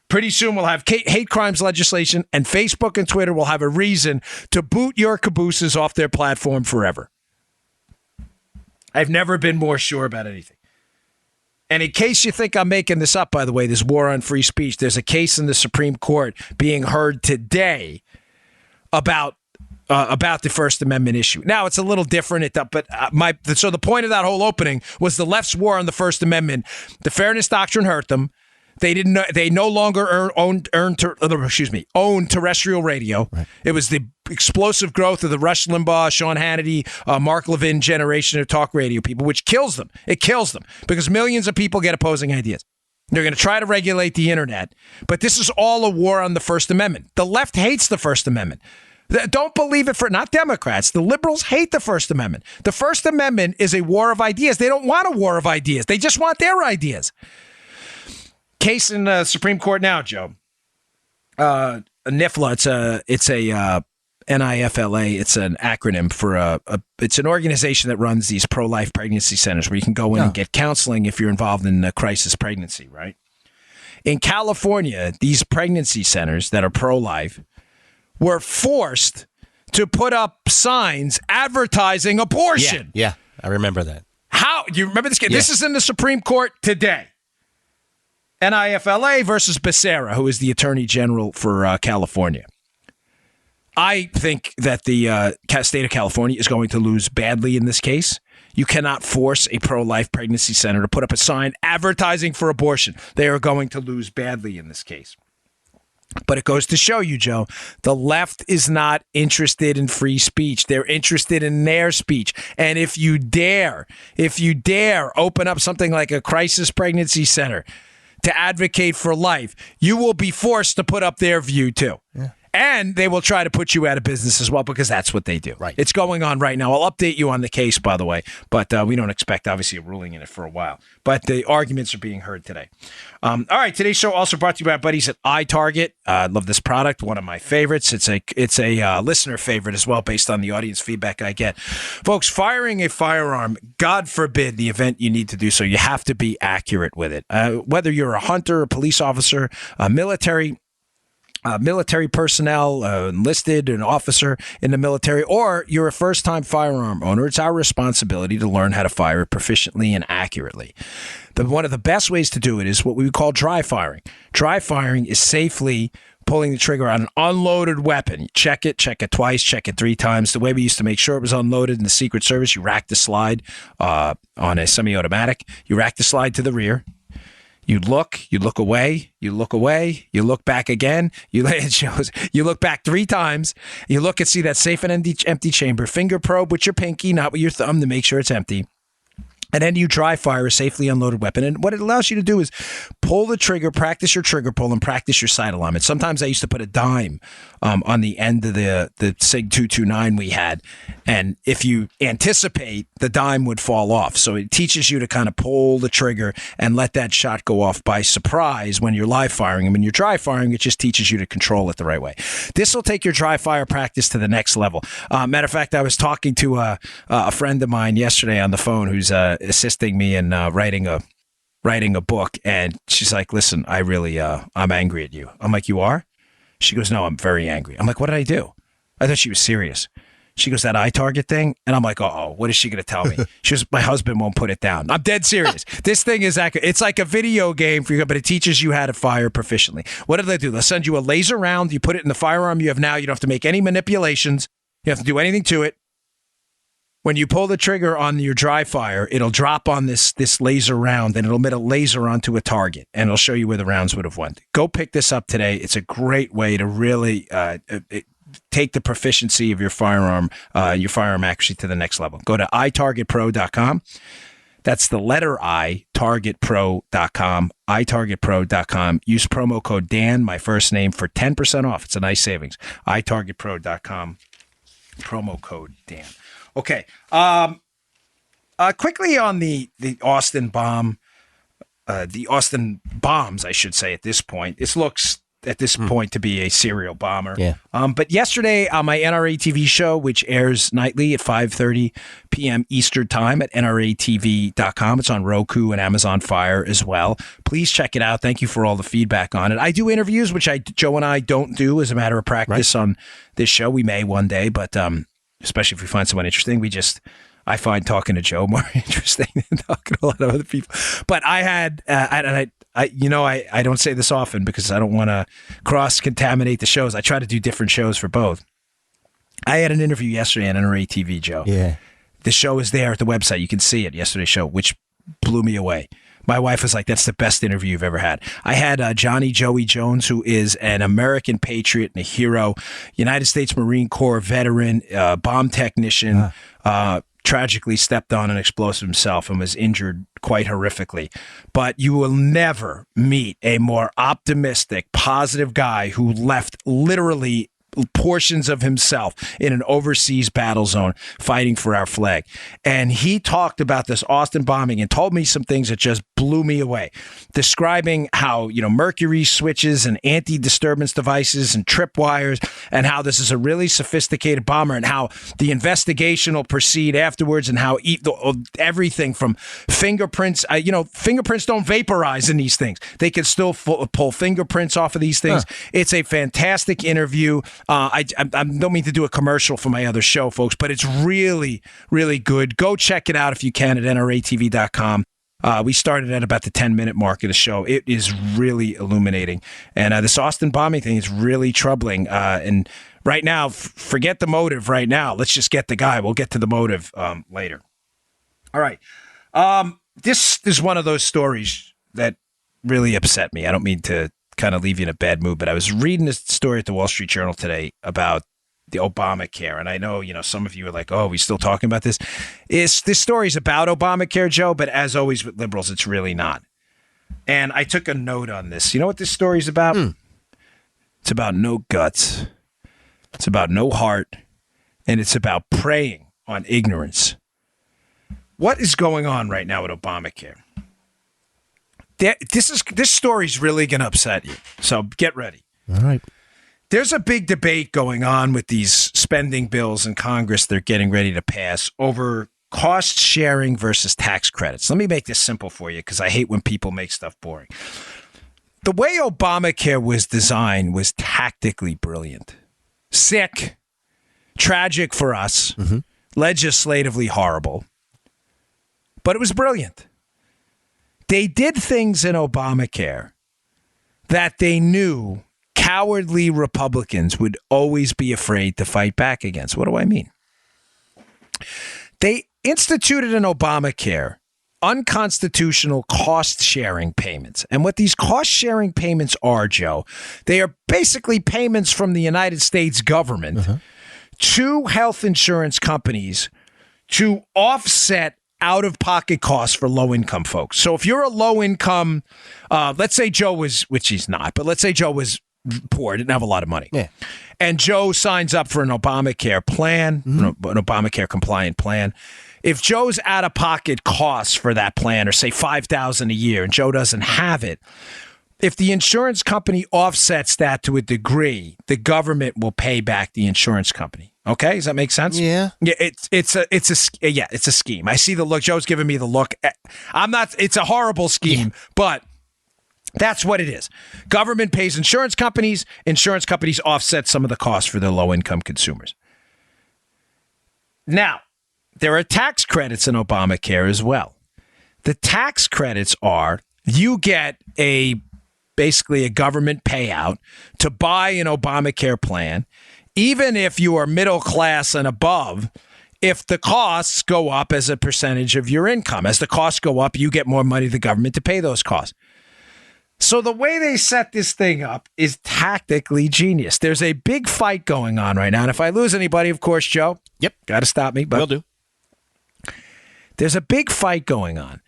Pretty soon we'll have hate crimes legislation, and Facebook and Twitter will have a reason to boot your cabooses off their platform forever. I've never been more sure about anything. And in case you think I'm making this up, by the way, this war on free speech, there's a case in the Supreme Court being heard today about the First Amendment issue. Now, it's a little different, so the point of that whole opening was the left's war on the First Amendment. The fairness doctrine hurt them. They no longer own terrestrial radio. Right. It was the explosive growth of the Rush Limbaugh, Sean Hannity, Mark Levin generation of talk radio people, which kills them. It kills them because millions of people get opposing ideas. They're going to try to regulate the internet, but this is all a war on the First Amendment. The left hates the First Amendment. Don't believe it for not Democrats. The liberals hate the First Amendment. The First Amendment is a war of ideas. They don't want a war of ideas. They just want their ideas. Case in the Supreme Court now, Joe. NIFLA. It's a NIFLA. It's an acronym for it's an organization that runs these pro-life pregnancy centers where you can go in and get counseling if you're involved in a crisis pregnancy, right? In California, these pregnancy centers that are pro-life were forced to put up signs advertising abortion. Yeah, I remember that. How? Do you remember this case? Yeah. This is in the Supreme Court today. NIFLA versus Becerra, who is the Attorney General for California. I think that the state of California is going to lose badly in this case. You cannot force a pro-life pregnancy center to put up a sign advertising for abortion. They are going to lose badly in this case. But it goes to show you, Joe, the left is not interested in free speech. They're interested in their speech. And if you dare open up something like a crisis pregnancy center to advocate for life, you will be forced to put up their view too. Yeah. And they will try to put you out of business as well because that's what they do. Right. It's going on right now. I'll update you on the case, by the way, but we don't expect, obviously, a ruling in it for a while. But the arguments are being heard today. All right, today's show also brought to you by our buddies at iTarget. I love this product, one of my favorites. It's a listener favorite as well, based on the audience feedback I get. Folks, firing a firearm, God forbid the event you need to do so, you have to be accurate with it. Whether you're a hunter, a police officer, a military personnel, enlisted, an officer in the military, or you're a first-time firearm owner, it's our responsibility to learn how to fire it proficiently and accurately. One of the best ways to do it is what we would call dry firing. Dry firing is safely pulling the trigger on an unloaded weapon. You check it twice, check it 3 times. The way we used to make sure it was unloaded in the Secret Service, you rack the slide on a semi-automatic. You rack the slide to the rear. You look away, you look back again. You look back 3 times. You look and see that safe and empty chamber. Finger probe with your pinky, not with your thumb, to make sure it's empty. And then you dry fire a safely unloaded weapon. And what it allows you to do is pull the trigger, practice your trigger pull, and practice your sight alignment. Sometimes I used to put a dime on the end of the SIG 229 we had. And if you anticipate, the dime would fall off. So it teaches you to kind of pull the trigger and let that shot go off by surprise when you're live firing. And when you're dry firing, it just teaches you to control it the right way. This will take your dry fire practice to the next level. Matter of fact, I was talking to a friend of mine yesterday on the phone who's assisting me in writing a book, and she's like, "Listen, I'm angry at you." I'm like, "You are?" She goes, "No, I'm very angry." I'm like, "What did I do?" I thought she was serious. She goes, "That iTarget thing," and I'm like, "Oh, what is she going to tell me?" She goes, "My husband won't put it down." I'm dead serious. This thing is accurate. It's like a video game for you, but it teaches you how to fire proficiently. What do they do? They'll send you a laser round. You put it in the firearm you have now. You don't have to make any manipulations. You don't have to do anything to it. When you pull the trigger on your dry fire, it'll drop on this laser round, and it'll emit a laser onto a target, and it'll show you where the rounds would have went. Go pick this up today. It's a great way to really take the proficiency of your firearm accuracy to the next level. Go to itargetpro.com. That's the letter I, targetpro.com, itargetpro.com. Use promo code Dan, my first name, for 10% off. It's a nice savings. itargetpro.com, promo code Dan. Okay. Quickly on the Austin bomb, the Austin bombs, I should say, at this point. It looks at this point to be a serial bomber. Yeah. But yesterday on my NRA TV show, which airs nightly at 5:30 p.m. Eastern Time at NRATV.com. It's on Roku and Amazon Fire as well. Please check it out. Thank you for all the feedback on it. I do interviews, which Joe and I don't do as a matter of practice on this show. We may one day, but especially if we find someone interesting, I find talking to Joe more interesting than talking to a lot of other people. But I had, I don't say this often because I don't want to cross-contaminate the shows. I try to do different shows for both. I had an interview yesterday on NRA TV, Joe. Yeah. The show is there at the website. You can see it, yesterday's show, which blew me away. My wife was like, "That's the best interview you've ever had." I had Johnny Joey Jones, who is an American patriot and a hero, United States Marine Corps veteran, bomb technician, tragically stepped on an explosive himself and was injured quite horrifically. But you will never meet a more optimistic, positive guy who left literally portions of himself in an overseas battle zone fighting for our flag. And he talked about this Austin bombing and told me some things that just blew me away, describing how, mercury switches and anti-disturbance devices and tripwires, and how this is a really sophisticated bomber, and how the investigation will proceed afterwards, and how everything from fingerprints, fingerprints don't vaporize in these things. They can still pull fingerprints off of these things. It's a fantastic interview. I don't mean to do a commercial for my other show, folks, but it's really, really good. Go check it out if you can at NRATV.com. We started at about the 10-minute mark of the show. It is really illuminating. And this Austin bombing thing is really troubling. And right now, forget the motive right now. Let's just get the guy. We'll get to the motive later. All right. This is one of those stories that really upset me. I don't mean to kind of leave you in a bad mood, but I was reading this story at the Wall Street Journal today about the Obamacare. And I know, some of you are like, oh, we still talking about this? This story's about Obamacare, Joe, but as always with liberals, it's really not. And I took a note on this. You know what this story's about? It's about no guts. It's about no heart. And it's about preying on ignorance. What is going on right now with Obamacare? This story's really going to upset you. So get ready. All right. There's a big debate going on with these spending bills in Congress they're getting ready to pass over cost sharing versus tax credits. Let me make this simple for you because I hate when people make stuff boring. The way Obamacare was designed was tactically brilliant. Sick, tragic for us, legislatively horrible, but it was brilliant. They did things in Obamacare that they knew cowardly Republicans would always be afraid to fight back against. What do I mean? They instituted in Obamacare unconstitutional cost-sharing payments. And what these cost-sharing payments are, Joe, they are basically payments from the United States government to health insurance companies to offset out-of-pocket costs for low-income folks. So if you're a low-income, let's say Joe was, which he's not, but let's say Joe was poor, didn't have a lot of money. Yeah. And Joe signs up for an Obamacare plan, an Obamacare compliant plan. If Joe's out-of-pocket costs for that plan are, say, $5,000 a year and Joe doesn't have it, if the insurance company offsets that to a degree, the government will pay back the insurance company. Okay, does that make sense? Yeah. Yeah, it's a scheme. I see the look. Joe's giving me the look. I'm not. It's a horrible scheme, but that's what it is. Government pays insurance companies offset some of the costs for their low-income consumers. Now, there are tax credits in Obamacare as well. The tax credits are you get basically a government payout to buy an Obamacare plan, even if you are middle class and above, if the costs go up as a percentage of your income. As the costs go up, you get more money to the government to pay those costs. So the way they set this thing up is tactically genius. There's a big fight going on right now. And if I lose anybody, of course, Joe, got to stop me. But will do. There's a big fight going on.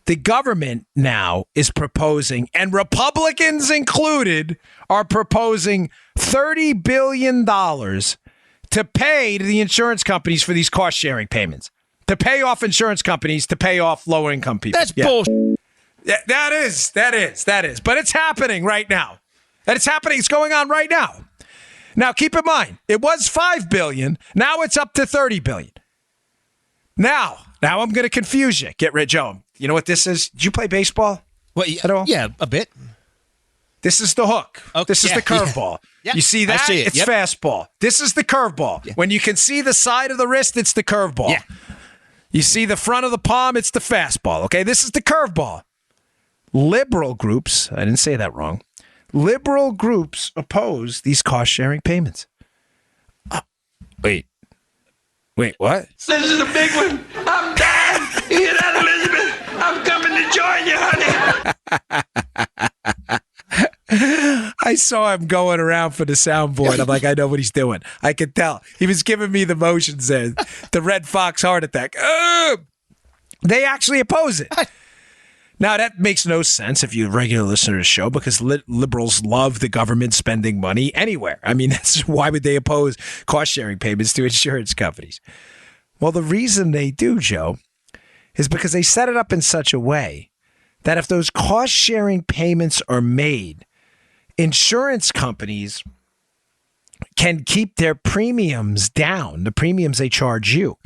The government now is proposing, and Republicans included, are proposing $30 billion to pay to the insurance companies for these cost-sharing payments, to pay off insurance companies, to pay off lower-income people. That's bullshit. That is. But it's happening right now. And it's happening. It's going on right now. Now, keep in mind, it was $5 billion. Now it's up to $30 billion. Now I'm going to confuse you. Get rid, Joe. You know what this is? Did you play baseball at all? Yeah, a bit. This is the hook. Okay, this is the curveball. Yeah. You see that? I see it. It's fastball. This is the curveball. Yeah. When you can see the side of the wrist, it's the curveball. Yeah. You see the front of the palm, it's the fastball. Okay, this is the curveball. Liberal groups, I didn't say that wrong. Liberal groups oppose these cost-sharing payments. Wait, what? This is a big one. I'm dying. You hear that, Elizabeth? I'm coming to join you, honey. I saw him going around for the soundboard. I'm like, I know what he's doing. I could tell. He was giving me the motions there. The Red Fox heart attack. They actually oppose it. Now, that makes no sense if you're a regular listener to the show because liberals love the government spending money anywhere. I mean, that's why would they oppose cost-sharing payments to insurance companies? Well, the reason they do, Joe, is because they set it up in such a way that if those cost-sharing payments are made, insurance companies can keep their premiums down, the premiums they charge you.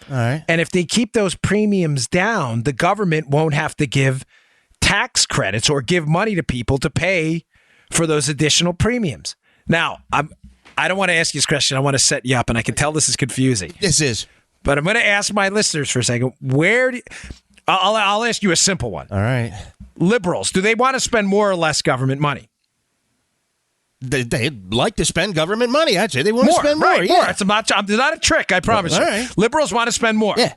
All right. And if they keep those premiums down, the government won't have to give tax credits or give money to people to pay for those additional premiums. Now, I don't want to ask you this question. I want to set you up, and I can tell this is confusing. This is. But I'm going to ask my listeners for a second. I'll ask you a simple one. All right. Liberals, do they want to spend more or less government money? They'd like to spend government money. I'd say they want to spend more. Right, yeah. more. It's not a trick, I promise you. Right. Liberals want to spend more. Yeah.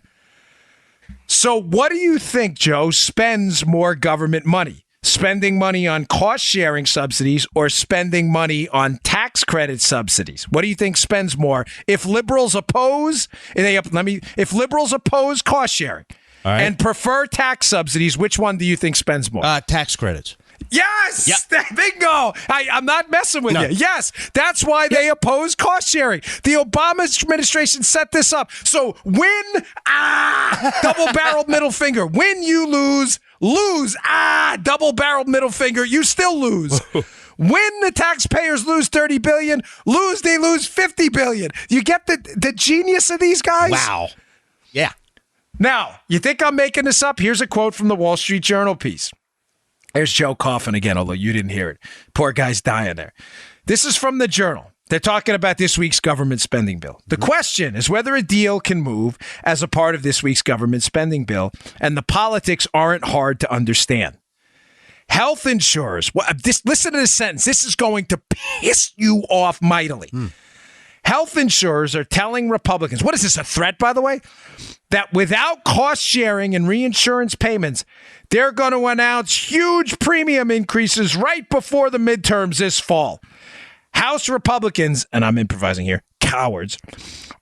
So what do you think, Joe, spends more government money? Spending money on cost-sharing subsidies or spending money on tax credit subsidies? What do you think spends more? If liberals oppose, if liberals oppose cost-sharing and prefer tax subsidies, which one do you think spends more? Tax credits. Yes! Yep. Bingo! I'm not messing with you. Yes, that's why they oppose cost sharing. The Obama administration set this up. So win, double-barreled middle finger. Win, you lose, double-barreled middle finger, you still lose. When the taxpayers lose $30 billion, they lose $50 billion. You get the genius of these guys? Wow. Yeah. Now, you think I'm making this up? Here's a quote from the Wall Street Journal piece. There's Joe coughing again, although you didn't hear it. Poor guy's dying there. This is from the Journal. They're talking about this week's government spending bill. The question is whether a deal can move as a part of this week's government spending bill, and the politics aren't hard to understand. Health insurers, listen to this sentence. This is going to piss you off mightily. Health insurers are telling Republicans, what is this, a threat, by the way? That without cost sharing and reinsurance payments, they're going to announce huge premium increases right before the midterms this fall. House Republicans, and I'm improvising here, cowards,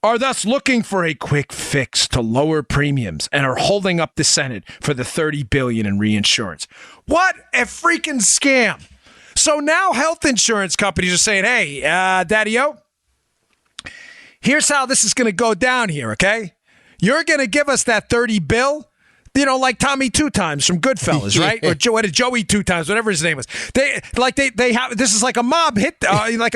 are thus looking for a quick fix to lower premiums and are holding up the Senate for the $30 billion in reinsurance. What a freaking scam. So now health insurance companies are saying, hey, Daddy-O, here's how this is going to go down here, okay? You're going to give us that $30 bill, like Tommy Two Times from Goodfellas, right? Or Joey Two Times, whatever his name was. They have this is like a mob hit,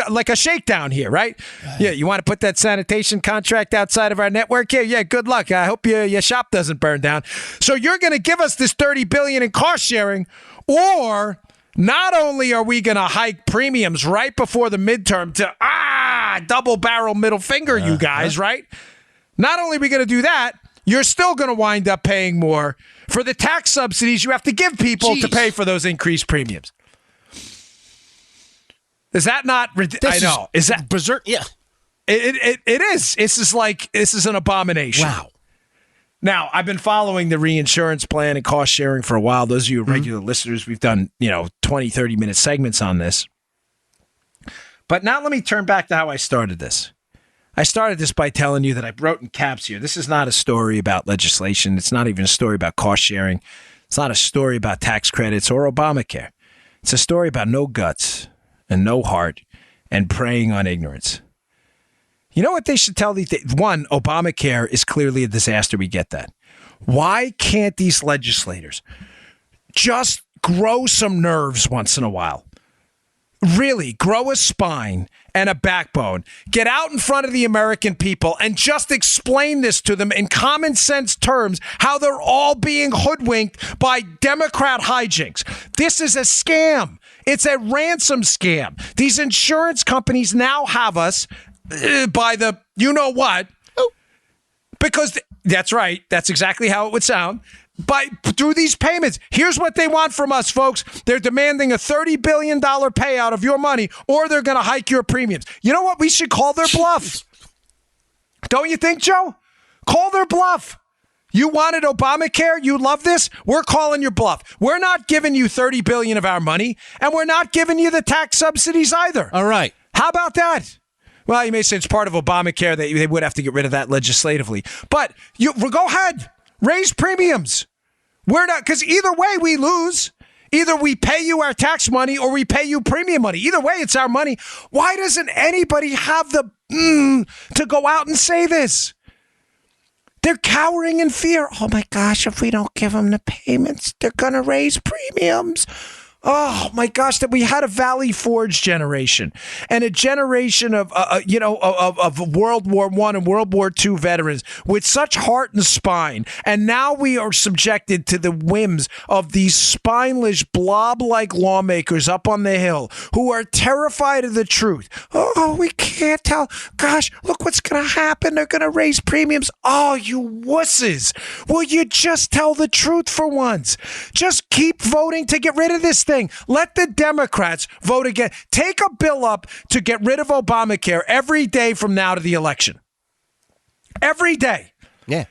like a shakedown here, right? Yeah, you want to put that sanitation contract outside of our network here? Yeah, good luck. I hope your shop doesn't burn down. So you're going to give us this $30 billion in cost sharing, or not only are we going to hike premiums right before the midterm to double barrel middle finger, you guys, right? Not only are we going to do that, you're still going to wind up paying more for the tax subsidies you have to give people to pay for those increased premiums. Is that not ridiculous? I know. Is that berserk? Yeah. It is. This is an abomination. Wow. Now, I've been following the reinsurance plan and cost sharing for a while. Those of you regular listeners, we've done, 20, 30-minute segments on this. But now let me turn back to how I started this. I started this by telling you that I wrote in caps here. This is not a story about legislation. It's not even a story about cost sharing. It's not a story about tax credits or Obamacare. It's a story about no guts and no heart and preying on ignorance. You know what they should tell these? One, Obamacare is clearly a disaster. We get that. Why can't these legislators just grow some nerves once in a while? Really, grow a spine and a backbone. Get out in front of the American people and just explain this to them in common sense terms, how they're all being hoodwinked by Democrat hijinks. This is a scam. It's a ransom scam. These insurance companies now have us by the you-know-what, because that's right. That's exactly how it would sound. Through these payments. Here's what they want from us, folks. They're demanding a $30 billion payout of your money, or they're going to hike your premiums. You know what? We should call their bluff. Don't you think, Joe? Call their bluff. You wanted Obamacare? You love this? We're calling your bluff. We're not giving you $30 billion of our money, and we're not giving you the tax subsidies either. All right. How about that? Well, you may say it's part of Obamacare. They would have to get rid of that legislatively. But go ahead. Raise premiums. We're not, because either way we lose. Either we pay you our tax money or we pay you premium money. Either way, it's our money. Why doesn't anybody have the to go out and say this? They're cowering in fear. Oh my gosh, if we don't give them the payments, they're going to raise premiums. Oh my gosh, that we had a Valley Forge generation and a generation of World War I and World War II veterans with such heart and spine, and now we are subjected to the whims of these spineless blob-like lawmakers up on the Hill who are terrified of the truth. Oh, we can't tell. Gosh, look what's going to happen. They're going to raise premiums. Oh, you wusses! Will you just tell the truth for once? Just keep voting to get rid of this thing. Let the Democrats vote again. Take a bill up to get rid of Obamacare every day from now to the election. Every day. Yeah.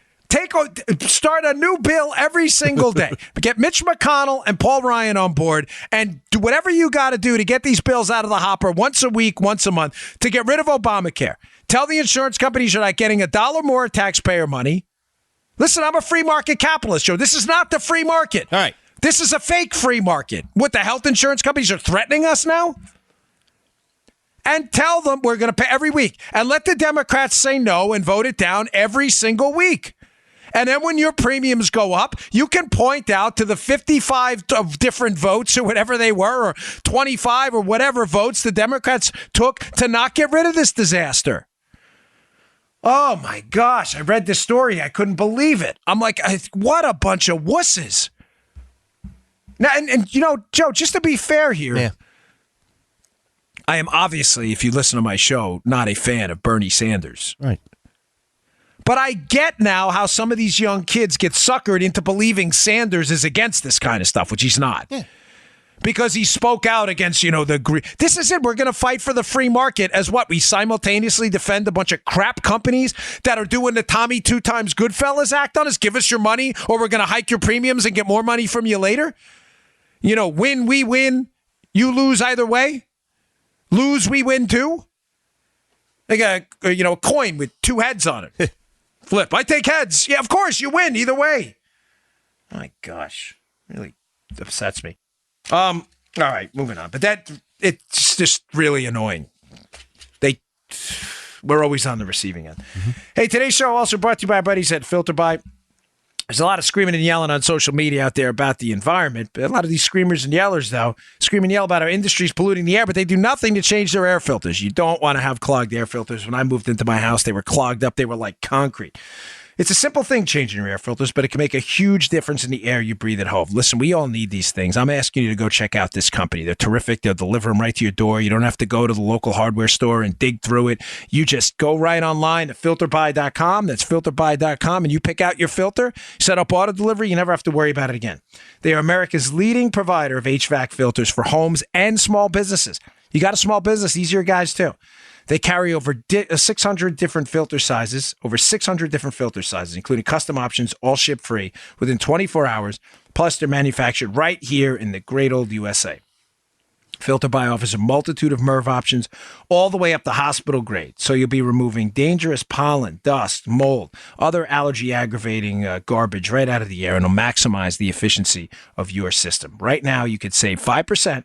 Start a new bill every single day. Get Mitch McConnell and Paul Ryan on board and do whatever you got to do to get these bills out of the hopper once a week, once a month to get rid of Obamacare. Tell the insurance companies you're not getting $1 more taxpayer money. Listen, I'm a free market capitalist, Joe. This is not the free market. All right. This is a fake free market. What, the health insurance companies are threatening us now? And tell them we're going to pay every week. And let the Democrats say no and vote it down every single week. And then when your premiums go up, you can point out to the 55 of different votes or whatever they were, or 25 or whatever votes the Democrats took to not get rid of this disaster. Oh, my gosh. I read this story. I couldn't believe it. I'm like, what a bunch of wusses. Now, and Joe, just to be fair here, yeah. I am obviously, if you listen to my show, not a fan of Bernie Sanders. Right. But I get now how some of these young kids get suckered into believing Sanders is against this kind of stuff, which he's not. Yeah. Because he spoke out against, this is it. We're going to fight for the free market as what? We simultaneously defend a bunch of crap companies that are doing the Tommy Two Times Goodfellas act on us. Give us your money or we're going to hike your premiums and get more money from you later. Win, we win. You lose either way. Lose, we win too. Like a coin with two heads on it. Flip. I take heads. Yeah, of course, you win either way. My gosh. Really upsets me. All right, moving on. But it's just really annoying. We're always on the receiving end. Mm-hmm. Hey, today's show also brought to you by our buddies at Filter By. There's a lot of screaming and yelling on social media out there about the environment. But a lot of these screamers and yellers, though, scream and yell about our industries polluting the air, but they do nothing to change their air filters. You don't want to have clogged air filters. When I moved into my house, they were clogged up. They were like concrete. It's a simple thing, changing your air filters, but it can make a huge difference in the air you breathe at home. Listen, we all need these things. I'm asking you to go check out this company. They're terrific. They'll deliver them right to your door. You don't have to go to the local hardware store and dig through it. You just go right online to filterby.com. That's filterby.com, and you pick out your filter, set up auto delivery. You never have to worry about it again. They are America's leading provider of HVAC filters for homes and small businesses. You got a small business, these are your guys too. They carry over 600 different filter sizes, including custom options, all ship free within 24 hours. Plus, they're manufactured right here in the great old USA. Filter By offers a multitude of MERV options all the way up to hospital grade. So you'll be removing dangerous pollen, dust, mold, other allergy-aggravating garbage right out of the air, and it'll maximize the efficiency of your system. Right now, you could save 5%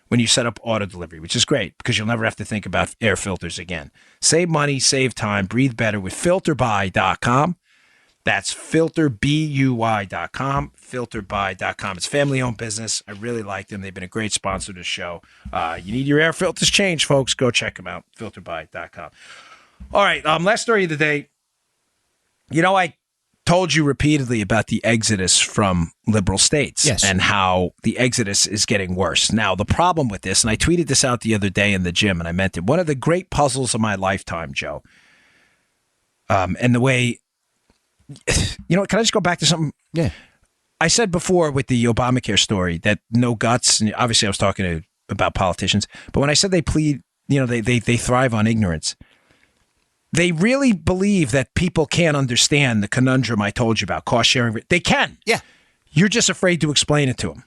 when you set up auto delivery, which is great because you'll never have to think about air filters again. Save money, save time, breathe better with filterby.com. That's filterbuy.com, filterby.com. It's family-owned business. I really like them. They've been a great sponsor to the show. You need your air filters changed, folks. Go check them out, filterby.com. All right, last story of the day. I told you repeatedly about the exodus from liberal states, yes, and how the exodus is getting worse. Now, the problem with this, and I tweeted this out the other day in the gym, and I meant it, one of the great puzzles of my lifetime, Joe, and the way, can I just go back to something? Yeah. I said before with the Obamacare story that no guts, and obviously I was talking about politicians, but when I said they plead, they thrive on ignorance. They really believe that people can't understand the conundrum I told you about, cost sharing. They can. Yeah. You're just afraid to explain it to them.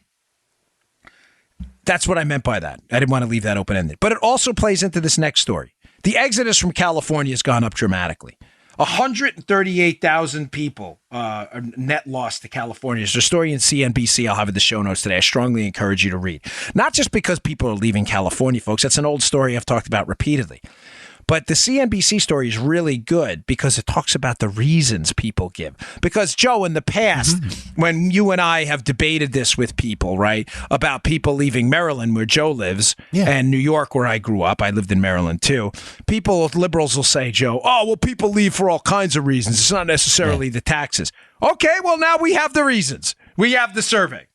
That's what I meant by that. I didn't want to leave that open-ended. But it also plays into this next story. The exodus from California has gone up dramatically. 138,000 people are net loss to California. There's a story in CNBC I'll have in the show notes today. I strongly encourage you to read. Not just because people are leaving California, folks. That's an old story I've talked about repeatedly. But the CNBC story is really good because it talks about the reasons people give. Because, Joe, in the past, when you and I have debated this with people, right, about people leaving Maryland, where Joe lives, and New York, where I grew up, I lived in Maryland too, liberals will say, Joe, oh, well, people leave for all kinds of reasons. It's not necessarily the taxes. Okay, well, now we have the reasons. We have the survey.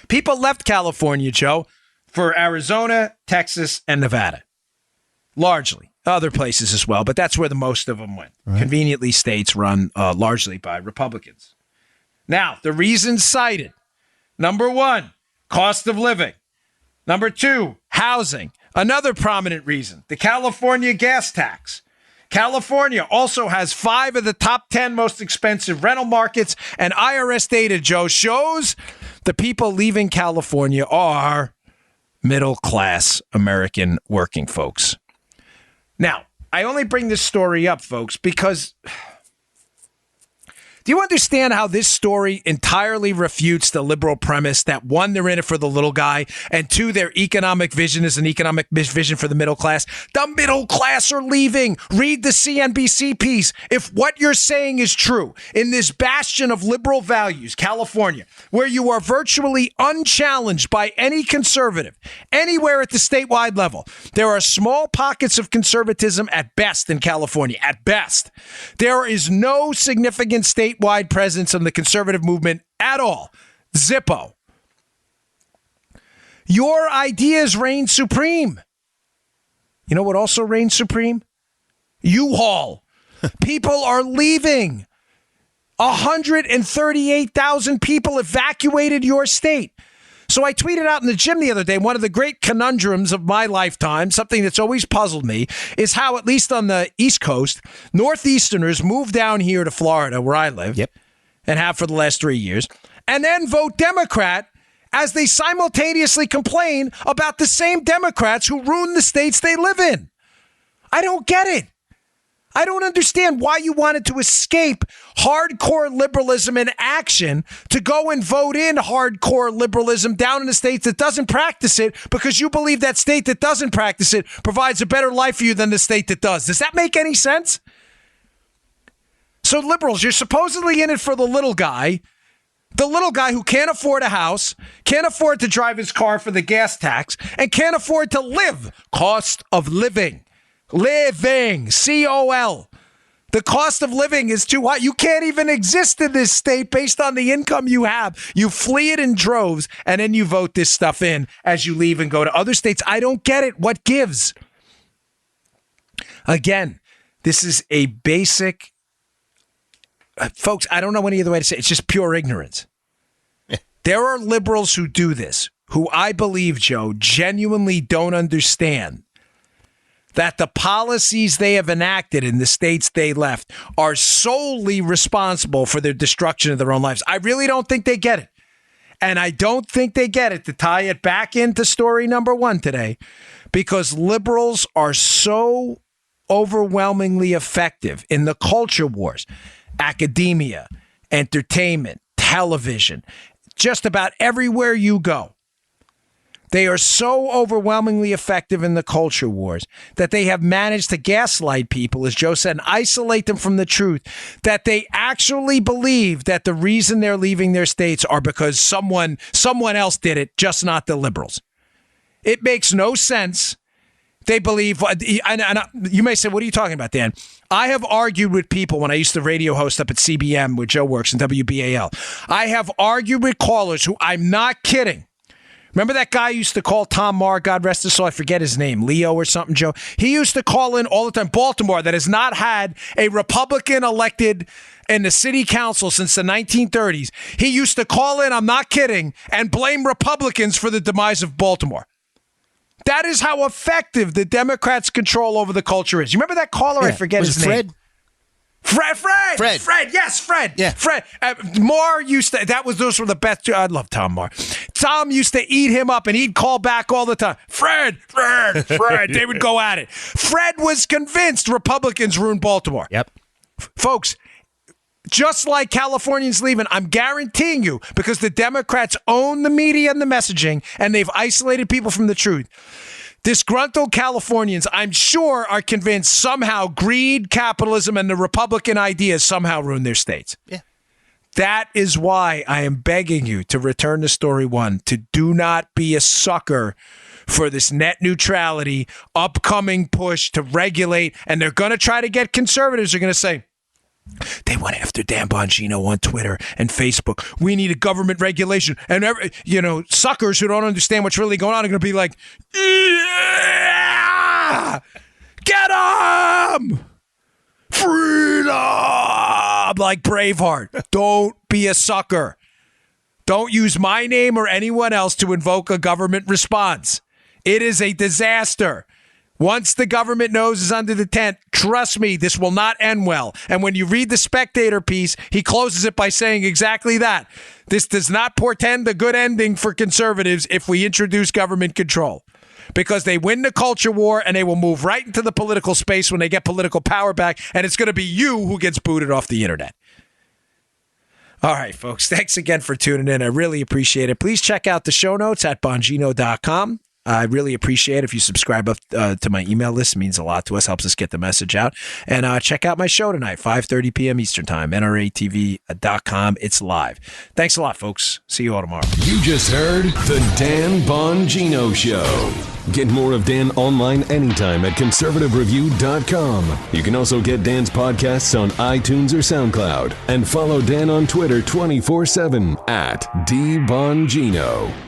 People left California, Joe, for Arizona, Texas, and Nevada. Largely. Other places as well, but that's where the most of them went. Right. Conveniently, states run largely by Republicans. Now, the reasons cited. Number 1, cost of living. Number 2, housing. Another prominent reason, the California gas tax. California also has 5 of the top 10 most expensive rental markets, and IRS data, Joe, shows the people leaving California are middle-class American working folks. Now, I only bring this story up, folks, because do you understand how this story entirely refutes the liberal premise that, 1, they're in it for the little guy, and 2, their economic vision is an economic vision for the middle class? The middle class are leaving. Read the CNBC piece. If what you're saying is true, in this bastion of liberal values, California, where you are virtually unchallenged by any conservative, anywhere at the statewide level, there are small pockets of conservatism at best in California. At best. There is no significant statewide presence of the conservative movement at all. Zippo. Your ideas reign supreme. You know what also reigns supreme? U-Haul. People are leaving. 138,000 people evacuated your state. So I tweeted out in the gym the other day, one of the great conundrums of my lifetime, something that's always puzzled me, is how, at least on the East Coast, Northeasterners move down here to Florida, where I live, and have for the last 3 years, and then vote Democrat as they simultaneously complain about the same Democrats who ruin the states they live in. I don't get it. I don't understand why you wanted to escape hardcore liberalism in action to go and vote in hardcore liberalism down in the states that doesn't practice it because you believe that state that doesn't practice it provides a better life for you than the state that does. Does that make any sense? So liberals, you're supposedly in it for the little guy who can't afford a house, can't afford to drive his car for the gas tax, and can't afford to live. Cost of living. Living, C-O-L. The cost of living is too high. You can't even exist in this state based on the income you have. You flee it in droves, and then you vote this stuff in as you leave and go to other states. I don't get it. What gives? Again, this is a basic... folks, I don't know any other way to say it. It's just pure ignorance. There are liberals who do this, who I believe, Joe, genuinely don't understand that the policies they have enacted in the states they left are solely responsible for their destruction of their own lives. I really don't think they get it. And I don't think they get it, to tie it back into story number 1 today, because liberals are so overwhelmingly effective in the culture wars, academia, entertainment, television, just about everywhere you go. They are so overwhelmingly effective in the culture wars that they have managed to gaslight people, as Joe said, and isolate them from the truth, that they actually believe that the reason they're leaving their states are because someone else did it, just not the liberals. It makes no sense. They believe, and you may say, what are you talking about, Dan? I have argued with people when I used to radio host up at CBM, where Joe works, in WBAL. I have argued with callers who, I'm not kidding. Remember that guy who used to call Tom Marr, God rest his soul, I forget his name, Leo or something, Joe? He used to call in all the time. Baltimore, that has not had a Republican elected in the city council since the 1930s. He used to call in, I'm not kidding, and blame Republicans for the demise of Baltimore. That is how effective the Democrats' control over the culture is. You remember that caller? Yeah. I forget his name. Fred. Yes, Fred. Yeah. Fred. Marr used to, those were the best. I love Tom Marr. Tom used to eat him up and he'd call back all the time. Fred. They would go at it. Fred was convinced Republicans ruined Baltimore. Yep. Folks, just like Californians leaving, I'm guaranteeing you, because the Democrats own the media and the messaging, and they've isolated people from the truth. Disgruntled Californians, I'm sure, are convinced somehow greed, capitalism, and the Republican ideas somehow ruin their states. Yeah. That is why I am begging you to return to story one, to do not be a sucker for this net neutrality, upcoming push to regulate. And they're going to try to get conservatives. They're going to say, they went after Dan Bongino on Twitter and Facebook. We need a government regulation. And, suckers who don't understand what's really going on are going to be like, yeah! Get 'em! Freedom! Like Braveheart. Don't be a sucker. Don't use my name or anyone else to invoke a government response. It is a disaster. Once the government nose is under the tent, trust me, this will not end well. And when you read the Spectator piece, he closes it by saying exactly that. This does not portend a good ending for conservatives if we introduce government control. Because they win the culture war and they will move right into the political space when they get political power back. And it's going to be you who gets booted off the internet. All right, folks. Thanks again for tuning in. I really appreciate it. Please check out the show notes at Bongino.com. I really appreciate it if you subscribe up to my email list. It means a lot to us, helps us get the message out. And check out my show tonight, 5:30 p.m. Eastern Time, NRATV.com. It's live. Thanks a lot, folks. See you all tomorrow. You just heard The Dan Bongino Show. Get more of Dan online anytime at conservativereview.com. You can also get Dan's podcasts on iTunes or SoundCloud. And follow Dan on Twitter 24/7 at DBongino.